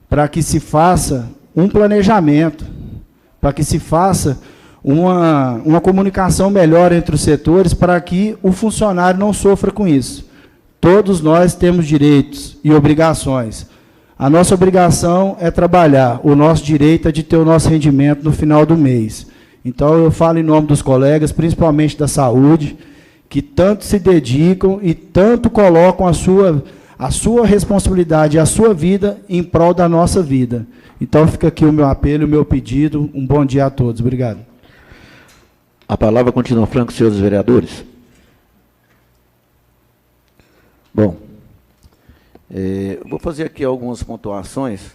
para que se faça um planejamento, para que se faça uma comunicação melhor entre os setores para que o funcionário não sofra com isso. Todos nós temos direitos e obrigações. A nossa obrigação é trabalhar, o nosso direito é de ter o nosso rendimento no final do mês. Então, eu falo em nome dos colegas, principalmente da saúde, que tanto se dedicam e tanto colocam a sua responsabilidade, a sua vida em prol da nossa vida. Então, fica aqui o meu apelo, o meu pedido. Um bom dia a todos. Obrigado. A palavra continua franca, senhores vereadores. Bom, vou fazer aqui algumas pontuações.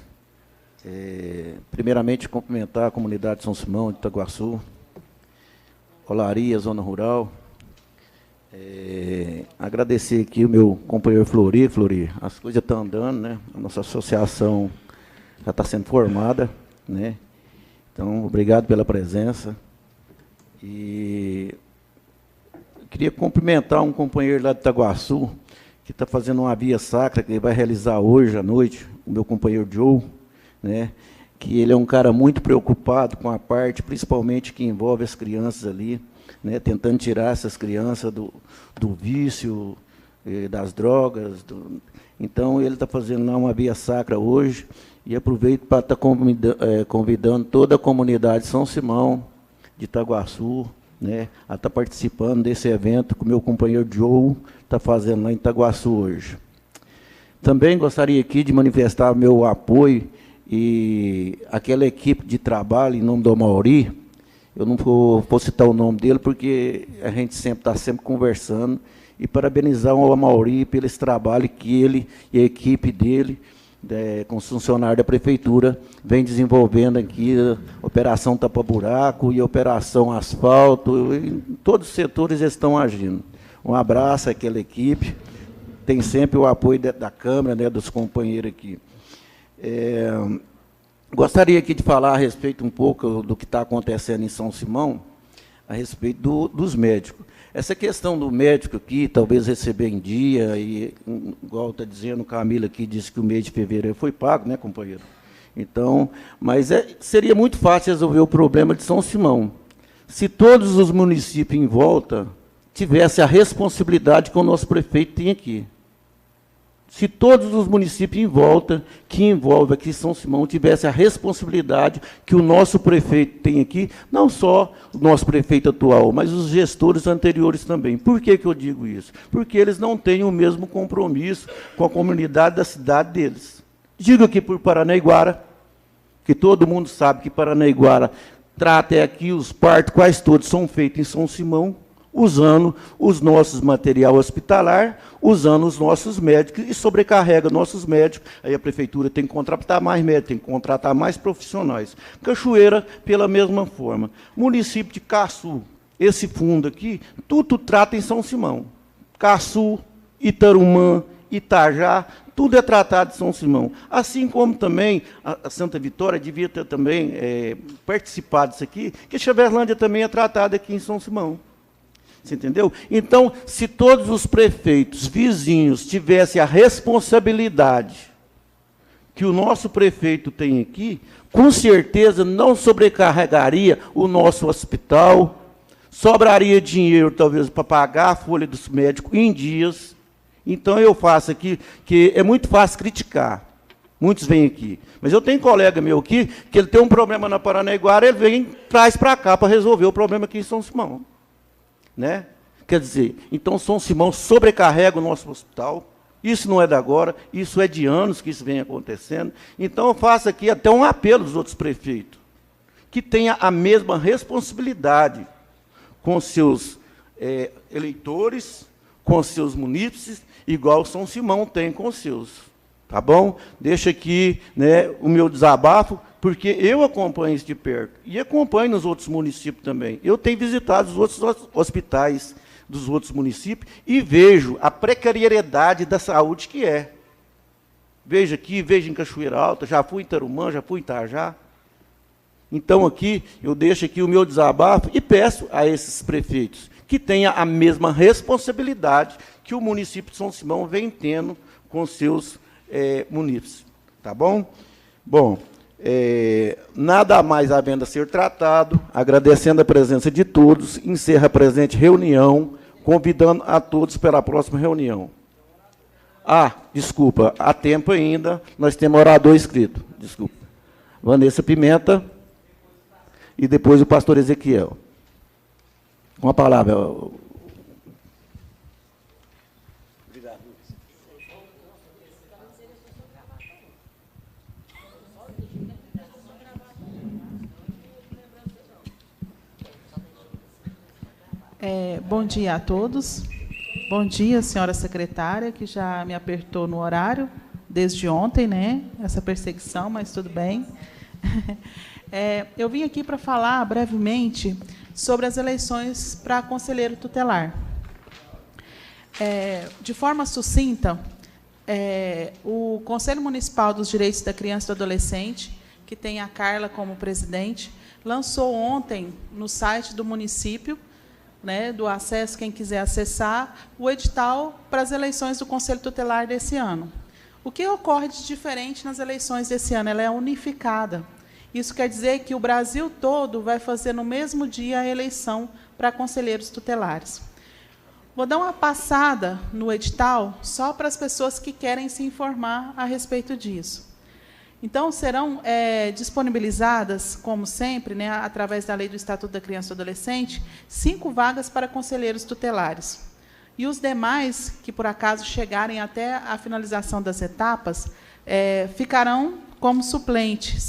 Primeiramente, cumprimentar a comunidade de São Simão, de Itaguaçu, Olaria, Zona Rural. Agradecer aqui o meu companheiro Flori. As coisas estão andando, né? A nossa associação já está sendo formada, né? Então, obrigado pela presença. E queria cumprimentar um companheiro lá de Itaguaçu, que está fazendo uma via sacra, que ele vai realizar hoje à noite, o meu companheiro Joe, né? Que ele é um cara muito preocupado com a parte, principalmente, que envolve as crianças ali, né? Tentando tirar essas crianças do vício, das drogas. Então, ele está fazendo lá uma via sacra hoje, e aproveito para estar convidando toda a comunidade de São Simão, de Itaguaçu, né, a estar participando desse evento que o meu companheiro Joe está fazendo lá em Itaguaçu hoje. Também gostaria aqui de manifestar meu apoio e aquela equipe de trabalho em nome do Amauri. Eu não vou citar o nome dele porque a gente sempre está conversando, e parabenizar o Amauri pelo esse trabalho que ele e a equipe dele, com os funcionários da prefeitura, vem desenvolvendo aqui, a operação tapa-buraco e a operação asfalto, e todos os setores estão agindo. Um abraço àquela equipe, tem sempre o apoio da Câmara, né, dos companheiros aqui. Gostaria aqui de falar a respeito um pouco do que está acontecendo em São Simão, a respeito dos médicos. Essa questão do médico aqui, talvez receber em dia, e, igual está dizendo, Camila aqui disse que o mês de fevereiro foi pago, né, companheiro? Então, mas seria muito fácil resolver o problema de São Simão. se todos os municípios em volta tivessem a responsabilidade que o nosso prefeito tem aqui. Se todos os municípios em volta, que envolve aqui São Simão, tivessem a responsabilidade que o nosso prefeito tem aqui, não só o nosso prefeito atual, mas os gestores anteriores também. Por que eu digo isso? Porque eles não têm o mesmo compromisso com a comunidade da cidade deles. Digo aqui por Paranaiguara, que todo mundo sabe que Paranaiguara trata aqui os partos, quase todos são feitos em São Simão, usando os nossos material hospitalar, usando os nossos médicos e sobrecarrega nossos médicos. Aí a prefeitura tem que contratar mais médicos, tem que contratar mais profissionais. Cachoeira, pela mesma forma. Município de Caçu, esse fundo aqui, tudo trata em São Simão. Caçu, Itarumã, Itajá, tudo é tratado em São Simão. Assim como também a Santa Vitória devia ter também participado disso aqui, que Xaverlândia também é tratada aqui em São Simão. Você entendeu? Então, se todos os prefeitos vizinhos tivessem a responsabilidade que o nosso prefeito tem aqui, com certeza não sobrecarregaria o nosso hospital, sobraria dinheiro, talvez, para pagar a folha dos médicos em dias. Então, eu faço aqui, que é muito fácil criticar. Muitos vêm aqui. Mas eu tenho colega meu aqui, que ele tem um problema na Paranaiguara, ele vem, traz para cá para resolver o problema aqui em São Simão. Né? Quer dizer, então São Simão sobrecarrega o nosso hospital. Isso não é de agora, isso é de anos que isso vem acontecendo. Então eu faço aqui até um apelo aos outros prefeitos, que tenha a mesma responsabilidade com seus eleitores, com seus munícipes, igual São Simão tem com os seus. Tá bom? Deixa aqui, né, o meu desabafo, porque eu acompanho isso de perto, e acompanho nos outros municípios também. Eu tenho visitado os outros hospitais dos outros municípios e vejo a precariedade da saúde que é. Vejo aqui, vejo em Cachoeira Alta, já fui em Tarumã, já fui em Itajá. Então, aqui, eu deixo aqui o meu desabafo e peço a esses prefeitos que tenham a mesma responsabilidade que o município de São Simão vem tendo com seus munícipes. Tá bom? Bom, nada mais havendo a ser tratado, agradecendo a presença de todos, encerra a presente reunião, convidando a todos para a próxima reunião. Desculpa, há tempo ainda, nós temos orador inscrito. Desculpa. Vanessa Pimenta e depois o pastor Ezequiel. Uma palavra. Bom dia a todos. Bom dia, senhora secretária, que já me apertou no horário desde ontem, né? Essa perseguição, mas tudo bem. Eu vim aqui para falar brevemente sobre as eleições para conselheiro tutelar. De forma sucinta, o Conselho Municipal dos Direitos da Criança e do Adolescente, que tem a Carla como presidente, lançou ontem no site do município, né, do acesso, quem quiser acessar, o edital para as eleições do Conselho Tutelar desse ano. O que ocorre de diferente nas eleições desse ano? Ela é unificada. Isso quer dizer que o Brasil todo vai fazer no mesmo dia a eleição para conselheiros tutelares. Vou dar uma passada no edital só para as pessoas que querem se informar a respeito disso. Então, serão disponibilizadas, como sempre, né, através da Lei do Estatuto da Criança e do Adolescente, 5 vagas para conselheiros tutelares. E os demais, que por acaso chegarem até a finalização das etapas, ficarão como suplente.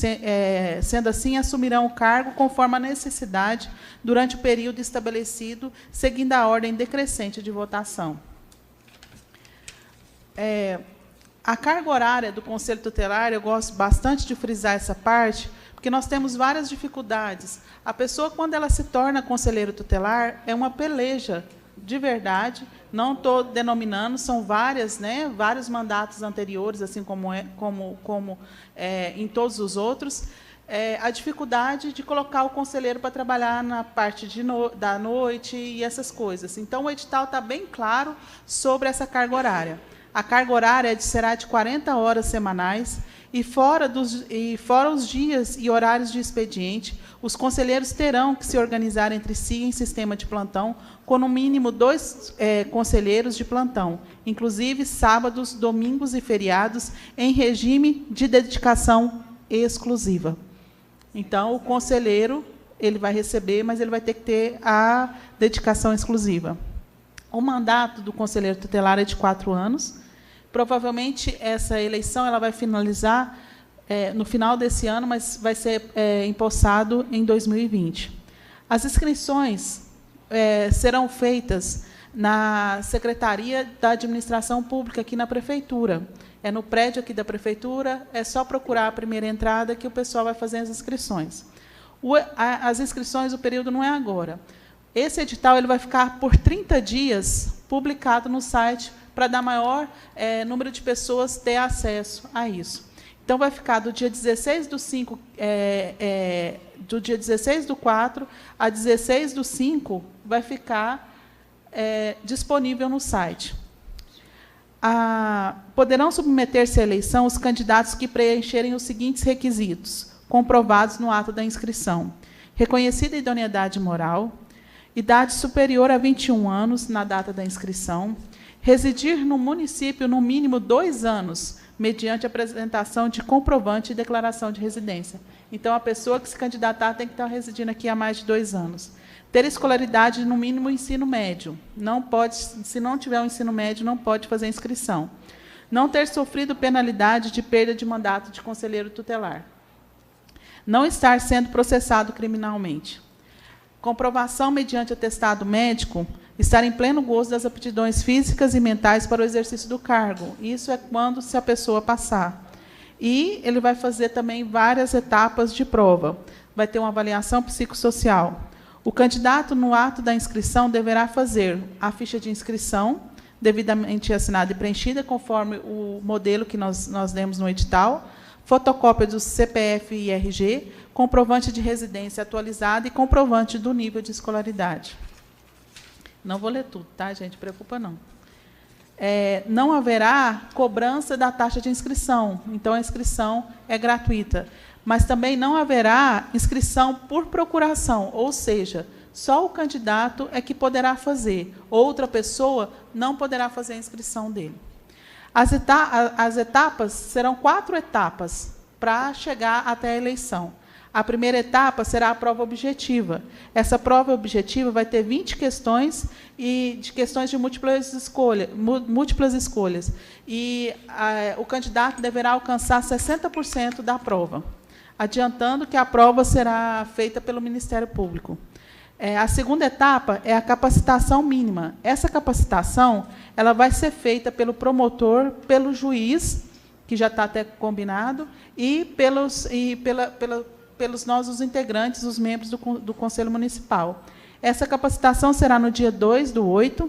Sendo assim, assumirão o cargo conforme a necessidade durante o período estabelecido, seguindo a ordem decrescente de votação. A carga horária do Conselho Tutelar, eu gosto bastante de frisar essa parte, porque nós temos várias dificuldades. A pessoa, quando ela se torna conselheiro tutelar, é uma peleja, de verdade, não estou denominando, são várias, né, vários mandatos anteriores, assim como em todos os outros, a dificuldade de colocar o conselheiro para trabalhar na parte da noite e essas coisas. Então, o edital está bem claro sobre essa carga horária. A carga horária será de 40 horas semanais. E fora os dias e horários de expediente, os conselheiros terão que se organizar entre si em sistema de plantão, com no mínimo 2 conselheiros de plantão, inclusive sábados, domingos e feriados, em regime de dedicação exclusiva. Então, o conselheiro ele vai receber, mas ele vai ter que ter a dedicação exclusiva. O mandato do conselheiro tutelar é de 4 anos. Provavelmente, essa eleição ela vai finalizar no final desse ano, mas vai ser empossado em 2020. As inscrições serão feitas na Secretaria da Administração Pública, aqui na Prefeitura. É no prédio aqui da Prefeitura, é só procurar a primeira entrada que o pessoal vai fazer as inscrições. As inscrições, o período não é agora. Esse edital ele vai ficar por 30 dias publicado no site para dar maior número de pessoas ter acesso a isso. Então, vai ficar do dia 16/5, do dia 16/4 a 16/5, vai ficar disponível no site. Poderão submeter-se à eleição os candidatos que preencherem os seguintes requisitos, comprovados no ato da inscrição: reconhecida idoneidade moral, idade superior a 21 anos na data da inscrição, residir no município no mínimo 2 anos, mediante apresentação de comprovante e declaração de residência. Então, a pessoa que se candidatar tem que estar residindo aqui há mais de 2 anos. Ter escolaridade no mínimo ensino médio. Não pode, se não tiver o ensino médio, não pode fazer inscrição. Não ter sofrido penalidade de perda de mandato de conselheiro tutelar. Não estar sendo processado criminalmente. Comprovação mediante atestado médico, estar em pleno gozo das aptidões físicas e mentais para o exercício do cargo. Isso é quando se a pessoa passar. E ele vai fazer também várias etapas de prova. Vai ter uma avaliação psicossocial. O candidato, no ato da inscrição, deverá fazer a ficha de inscrição, devidamente assinada e preenchida, conforme o modelo que nós demos no edital, fotocópia do CPF e RG, comprovante de residência atualizado e comprovante do nível de escolaridade. Não vou ler tudo, tá, gente? Preocupa não. Não haverá cobrança da taxa de inscrição, então a inscrição é gratuita. Mas também não haverá inscrição por procuração, ou seja, só o candidato é que poderá fazer, outra pessoa não poderá fazer a inscrição dele. As etapas serão 4 etapas para chegar até a eleição. A primeira etapa será a prova objetiva. Essa prova objetiva vai ter 20 questões e de questões de múltiplas escolhas. E o candidato deverá alcançar 60% da prova, adiantando que a prova será feita pelo Ministério Público. A segunda etapa é a capacitação mínima. Essa capacitação ela vai ser feita pelo promotor, pelo juiz, que já está até combinado, e pelos nós, os integrantes, os membros do Conselho Municipal. Essa capacitação será no dia 2/8,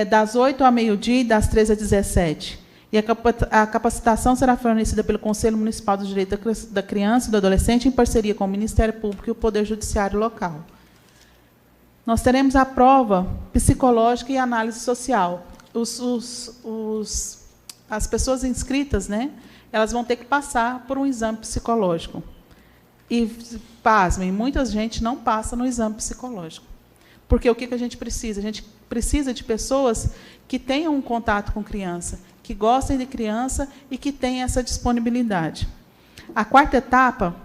das 8 ao meio-dia e das 13 às 17. E a capacitação será fornecida pelo Conselho Municipal do Direito da Criança e do Adolescente, em parceria com o Ministério Público e o Poder Judiciário local. Nós teremos a prova psicológica e análise social. As pessoas inscritas, né, elas vão ter que passar por um exame psicológico. E, pasmem, muita gente não passa no exame psicológico. Porque o que a gente precisa? A gente precisa de pessoas que tenham um contato com criança, que gostem de criança e que tenham essa disponibilidade. A quarta etapa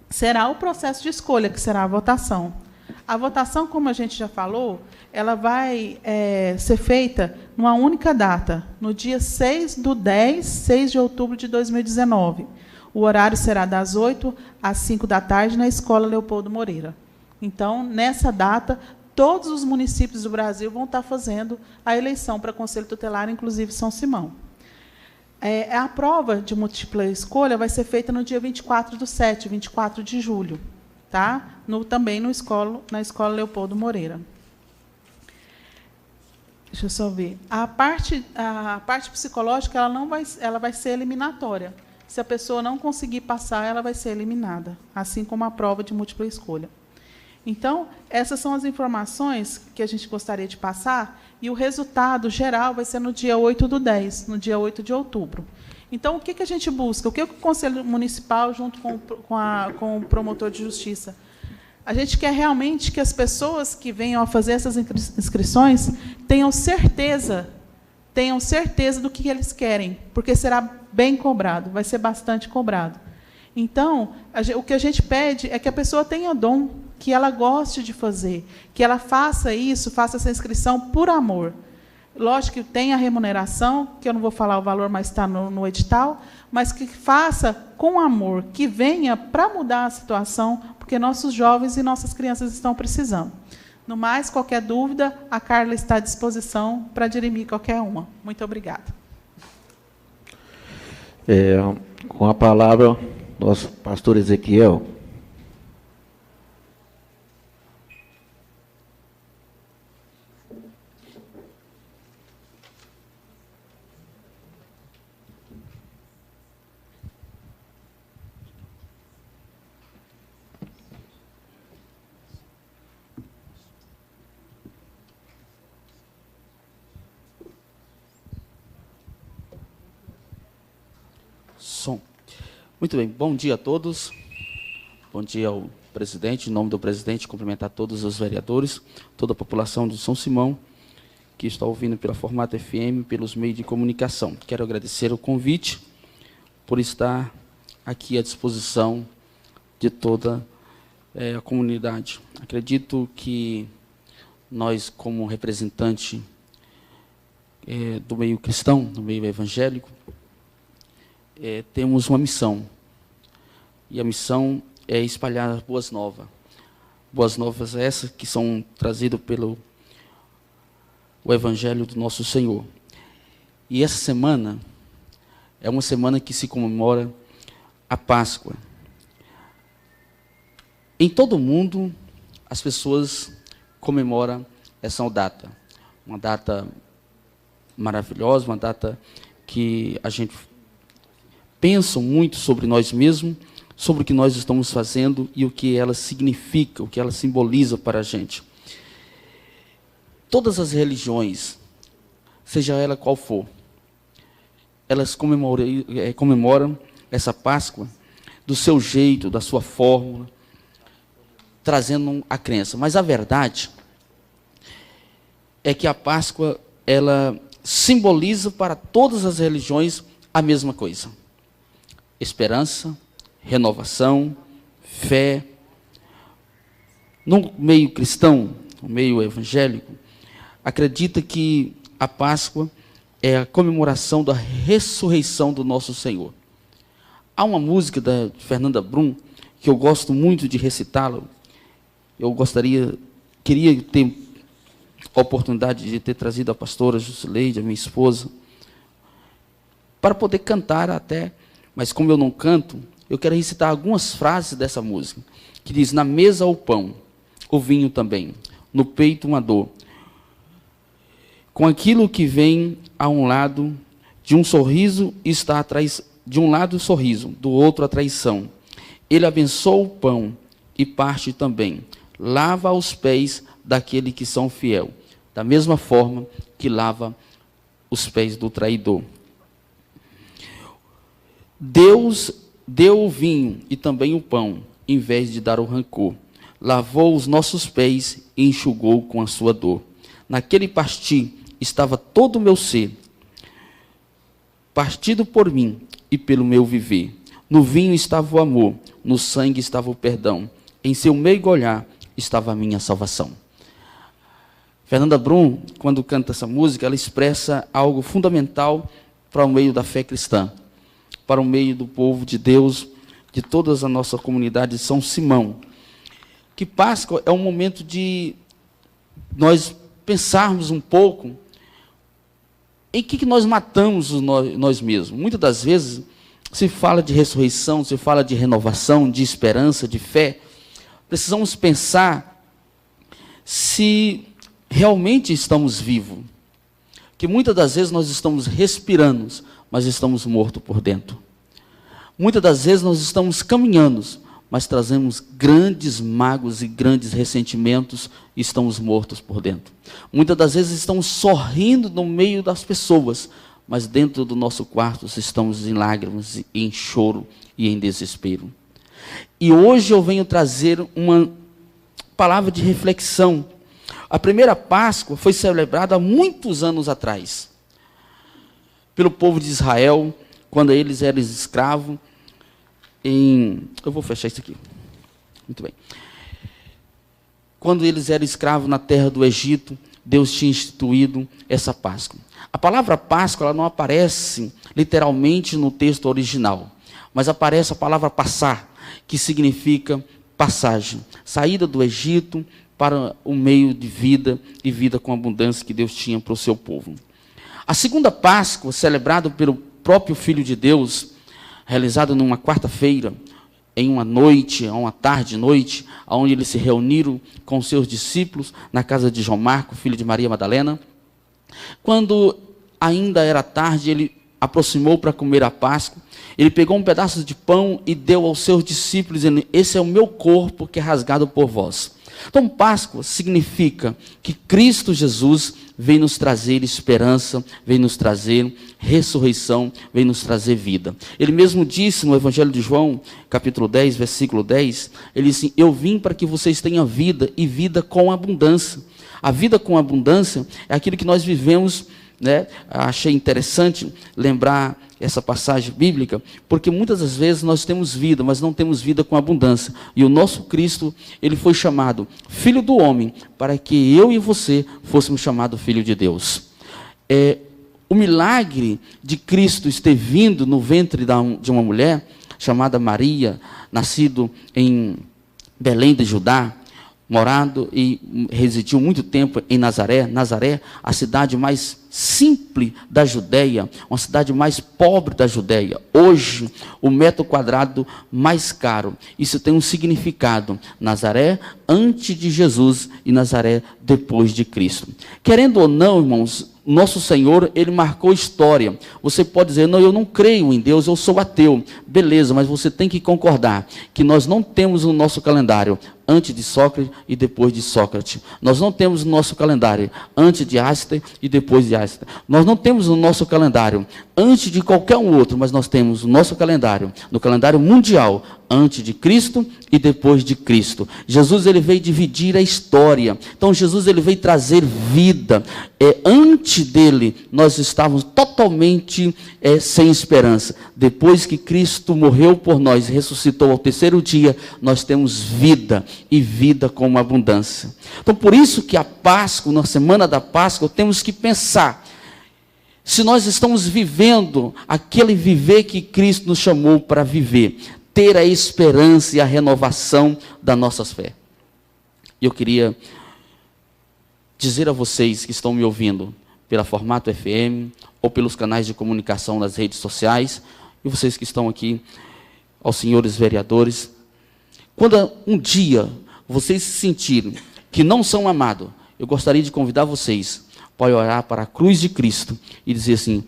será o processo de escolha, que será a votação. A votação, como a gente já falou, ela vai ser feita numa única data, no dia 6 de outubro de 2019. O horário será das 8 às 5 da tarde na Escola Leopoldo Moreira. Então, nessa data, todos os municípios do Brasil vão estar fazendo a eleição para Conselho Tutelar, inclusive São Simão. A prova de múltipla escolha vai ser feita no dia 24/7, 24 de julho, tá? Também na Escola Leopoldo Moreira. Deixa eu só ver. A parte psicológica ela vai ser eliminatória. Se a pessoa não conseguir passar, ela vai ser eliminada, assim como a prova de múltipla escolha. Então, essas são as informações que a gente gostaria de passar, e o resultado geral vai ser no dia 8/10, no dia 8 de outubro. Então, o que a gente busca? O que o Conselho Municipal, junto com o promotor de justiça? A gente quer realmente que as pessoas que venham a fazer essas inscrições tenham certeza do que eles querem, porque será bem cobrado, vai ser bastante cobrado. Então, o que a gente pede é que a pessoa tenha dom, que ela goste de fazer, que ela faça isso, faça essa inscrição por amor. Lógico que tem a remuneração, que eu não vou falar o valor, mas está no edital, mas que faça com amor, que venha para mudar a situação, porque nossos jovens e nossas crianças estão precisando. No mais, qualquer dúvida, a Carla está à disposição para dirimir qualquer uma. Muito obrigada. Com a palavra, nosso pastor Ezequiel. Som. Muito bem, bom dia a todos. Bom dia ao presidente. Em nome do presidente, cumprimentar todos os vereadores, toda a população de São Simão, que está ouvindo pela Formato FM, pelos meios de comunicação. Quero agradecer o convite por estar aqui à disposição de toda a comunidade. Acredito que nós, como representante do meio cristão, do meio evangélico, temos uma missão, e a missão é espalhar boas novas. Boas novas essas que são trazidas pelo o Evangelho do nosso Senhor. E essa semana é uma semana que se comemora a Páscoa. Em todo o mundo, as pessoas comemoram essa data. Uma data maravilhosa, uma data que a gente pensa muito sobre nós mesmos, sobre o que nós estamos fazendo e o que ela significa, o que ela simboliza para a gente. Todas as religiões, seja ela qual for, elas comemoram essa Páscoa do seu jeito, da sua fórmula, trazendo a crença. Mas a verdade é que a Páscoa, ela simboliza para todas as religiões a mesma coisa: esperança, renovação, fé. No meio cristão, no meio evangélico, acredita que a Páscoa é a comemoração da ressurreição do nosso Senhor. Há uma música da Fernanda Brum que eu gosto muito de recitá-la. Eu queria ter a oportunidade de ter trazido a pastora Jusileide, a minha esposa, para poder cantar até, mas como eu não canto, eu quero recitar algumas frases dessa música, que diz: na mesa o pão, o vinho também, no peito uma dor, com aquilo que vem a um lado, de um sorriso está a traição, de um lado o sorriso, do outro a traição. Ele abençoa o pão e parte também, lava os pés daquele que são fiel, da mesma forma que lava os pés do traidor. Deus deu o vinho e também o pão, em vez de dar o rancor. Lavou os nossos pés e enxugou com a sua dor. Naquele partir estava todo o meu ser, partido por mim e pelo meu viver. No vinho estava o amor, no sangue estava o perdão. Em seu meigo olhar estava a minha salvação. Fernanda Brum, quando canta essa música, ela expressa algo fundamental para o meio da fé cristã, para o meio do povo de Deus, de toda a nossa comunidade de São Simão. Que Páscoa é um momento de nós pensarmos um pouco em que nós matamos nós mesmos. Muitas das vezes se fala de ressurreição, se fala de renovação, de esperança, de fé. Precisamos pensar se realmente estamos vivos. Que muitas das vezes nós estamos respirando, mas estamos mortos por dentro. Muitas das vezes nós estamos caminhando, mas trazemos grandes mágoas e grandes ressentimentos e estamos mortos por dentro. Muitas das vezes estamos sorrindo no meio das pessoas, mas dentro do nosso quarto estamos em lágrimas, em choro e em desespero. E hoje eu venho trazer uma palavra de reflexão. A primeira Páscoa foi celebrada há muitos anos atrás, pelo povo de Israel, quando eles eram escravos eu vou fechar isso aqui. Muito bem. Quando eles eram escravos na terra do Egito, Deus tinha instituído essa Páscoa. A palavra Páscoa ela não aparece literalmente no texto original, mas aparece a palavra passar, que significa passagem, saída do Egito para o meio de vida e vida com abundância que Deus tinha para o seu povo. A segunda Páscoa, celebrada pelo próprio Filho de Deus, realizada numa quarta-feira, em uma noite, uma tarde e noite, onde eles se reuniram com seus discípulos na casa de João Marco, filho de Maria Madalena. Quando ainda era tarde, ele aproximou para comer a Páscoa. Ele pegou um pedaço de pão e deu aos seus discípulos, dizendo: esse é o meu corpo que é rasgado por vós. Então, Páscoa significa que Cristo Jesus vem nos trazer esperança, vem nos trazer ressurreição, vem nos trazer vida. Ele mesmo disse no Evangelho de João, capítulo 10, versículo 10, ele disse: eu vim para que vocês tenham vida e vida com abundância. A vida com abundância é aquilo que nós vivemos, né? Achei interessante lembrar essa passagem bíblica, porque muitas das vezes nós temos vida, mas não temos vida com abundância. E o nosso Cristo, ele foi chamado Filho do Homem, para que eu e você fôssemos chamados Filho de Deus. O milagre de Cristo ter vindo no ventre de uma mulher, chamada Maria, nascido em Belém de Judá, morado e residiu muito tempo em Nazaré. Nazaré, a cidade mais simples da Judéia, uma cidade mais pobre da Judéia. Hoje, o metro quadrado mais caro. Isso tem um significado. Nazaré antes de Jesus e Nazaré depois de Cristo. Querendo ou não, irmãos, nosso Senhor, ele marcou história. Você pode dizer: não, eu não creio em Deus, eu sou ateu. Beleza, mas você tem que concordar que nós não temos no nosso calendário antes de Sócrates e depois de Sócrates. Nós não temos no nosso calendário antes de Áster e depois de Áster. Nós não temos no nosso calendário antes de qualquer um outro, mas nós temos o nosso calendário, no calendário mundial, antes de Cristo e depois de Cristo. Jesus, ele veio dividir a história. Então Jesus, ele veio trazer vida. Antes dele nós estávamos totalmente sem esperança. Depois que Cristo morreu por nós e ressuscitou ao terceiro dia, nós temos vida e vida com abundância. Então por isso que a Páscoa, na semana da Páscoa, temos que pensar se nós estamos vivendo aquele viver que Cristo nos chamou para viver, ter a esperança e a renovação da nossa fé. E eu queria dizer a vocês que estão me ouvindo pela Formato FM ou pelos canais de comunicação nas redes sociais, e vocês que estão aqui, aos senhores vereadores, quando um dia vocês se sentirem que não são amados, eu gostaria de convidar vocês para olhar para a cruz de Cristo e dizer assim: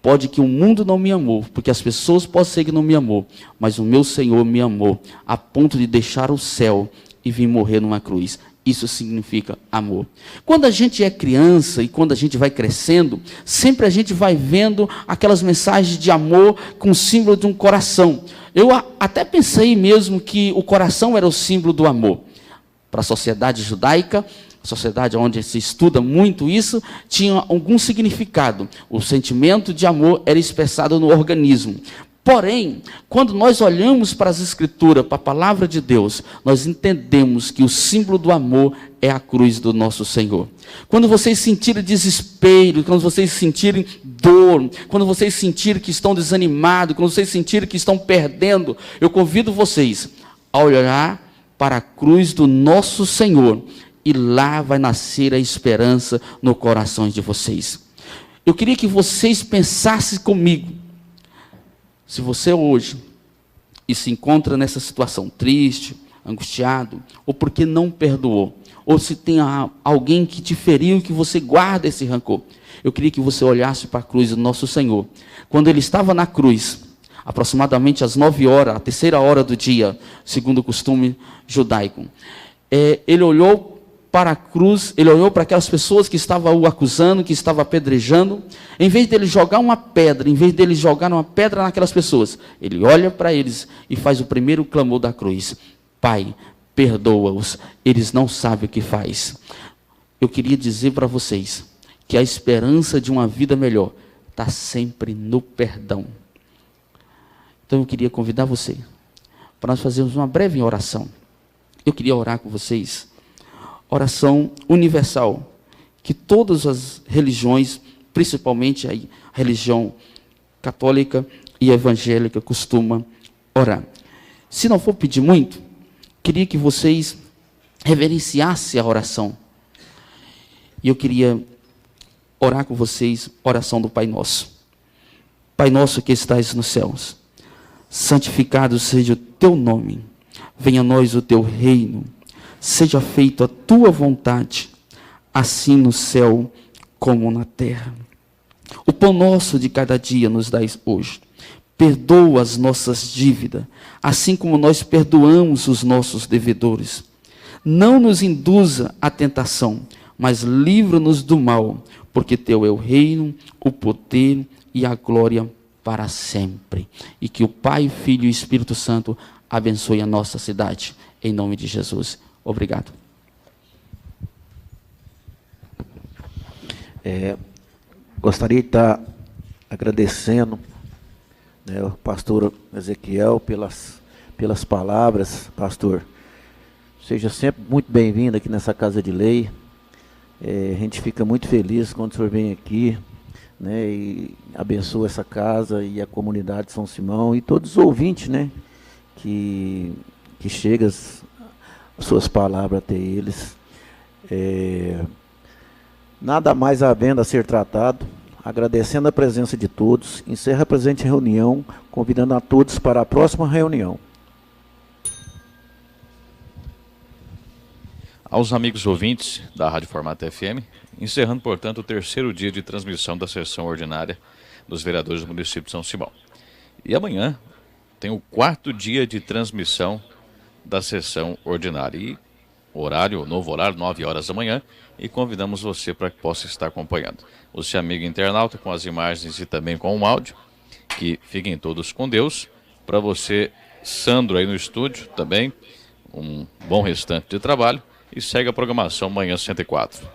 pode que o mundo não me amou, porque as pessoas podem ser que não me amou, mas o meu Senhor me amou, a ponto de deixar o céu e vir morrer numa cruz. Isso significa amor. Quando a gente é criança e quando a gente vai crescendo, sempre a gente vai vendo aquelas mensagens de amor com o símbolo de um coração. Eu até pensei mesmo que o coração era o símbolo do amor. Para a sociedade judaica, a sociedade onde se estuda muito isso, tinha algum significado. O sentimento de amor era expressado no organismo. Porém, quando nós olhamos para as Escrituras, para a palavra de Deus, nós entendemos que o símbolo do amor é a cruz do nosso Senhor. Quando vocês sentirem desespero, quando vocês sentirem dor, quando vocês sentirem que estão desanimados, quando vocês sentirem que estão perdendo, eu convido vocês a olhar para a cruz do nosso Senhor, e lá vai nascer a esperança no coração de vocês. Eu queria que vocês pensassem comigo, se você hoje e se encontra nessa situação triste, angustiado, ou porque não perdoou, ou se tem alguém que te feriu e que você guarda esse rancor, eu queria que você olhasse para a cruz do nosso Senhor. Quando ele estava na cruz, aproximadamente às 9 horas, a terceira hora do dia, segundo o costume judaico, ele olhou para a cruz, ele olhou para aquelas pessoas que estavam o acusando, que estavam apedrejando. Em vez dele jogar uma pedra, em vez dele jogar uma pedra naquelas pessoas, ele olha para eles e faz o primeiro clamor da cruz: Pai, perdoa-os, eles não sabem o que faz. Eu queria dizer para vocês que a esperança de uma vida melhor está sempre no perdão. Então eu queria convidar você para nós fazermos uma breve oração. Eu queria orar com vocês, oração universal, que todas as religiões, principalmente a religião católica e evangélica, costumam orar. Se não for pedir muito, queria que vocês reverenciassem a oração. E eu queria orar com vocês, oração do Pai Nosso. Pai nosso que estais nos céus, santificado seja o teu nome. Venha a nós o teu reino, seja feita a tua vontade, assim no céu como na terra. O pão nosso de cada dia nos dais hoje. Perdoa as nossas dívidas, assim como nós perdoamos os nossos devedores. Não nos induza à tentação, mas livra-nos do mal, porque teu é o reino, o poder e a glória para sempre. E que o Pai, Filho e o Espírito Santo abençoe a nossa cidade, em nome de Jesus. Obrigado. Gostaria de estar agradecendo, o pastor Ezequiel pelas palavras. Pastor, seja sempre muito bem-vindo aqui nessa Casa de Lei. A gente fica muito feliz quando o senhor vem aqui, e abençoa essa casa e a comunidade de São Simão e todos os ouvintes, que chegam as suas palavras até eles. Nada mais havendo a ser tratado, agradecendo a presença de todos, encerra a presente reunião, convidando a todos para a próxima reunião. Aos amigos ouvintes da Rádio Formato FM, encerrando, portanto, o terceiro dia de transmissão da sessão ordinária dos vereadores do município de São Simão. E amanhã tem o quarto dia de transmissão da sessão ordinária. E novo horário, 9 horas da manhã, e convidamos você para que possa estar acompanhando. Você, amigo internauta, com as imagens e também com o áudio, que fiquem todos com Deus. Para você, Sandro, aí no estúdio, também, um bom restante de trabalho. E segue a programação Manhã 104.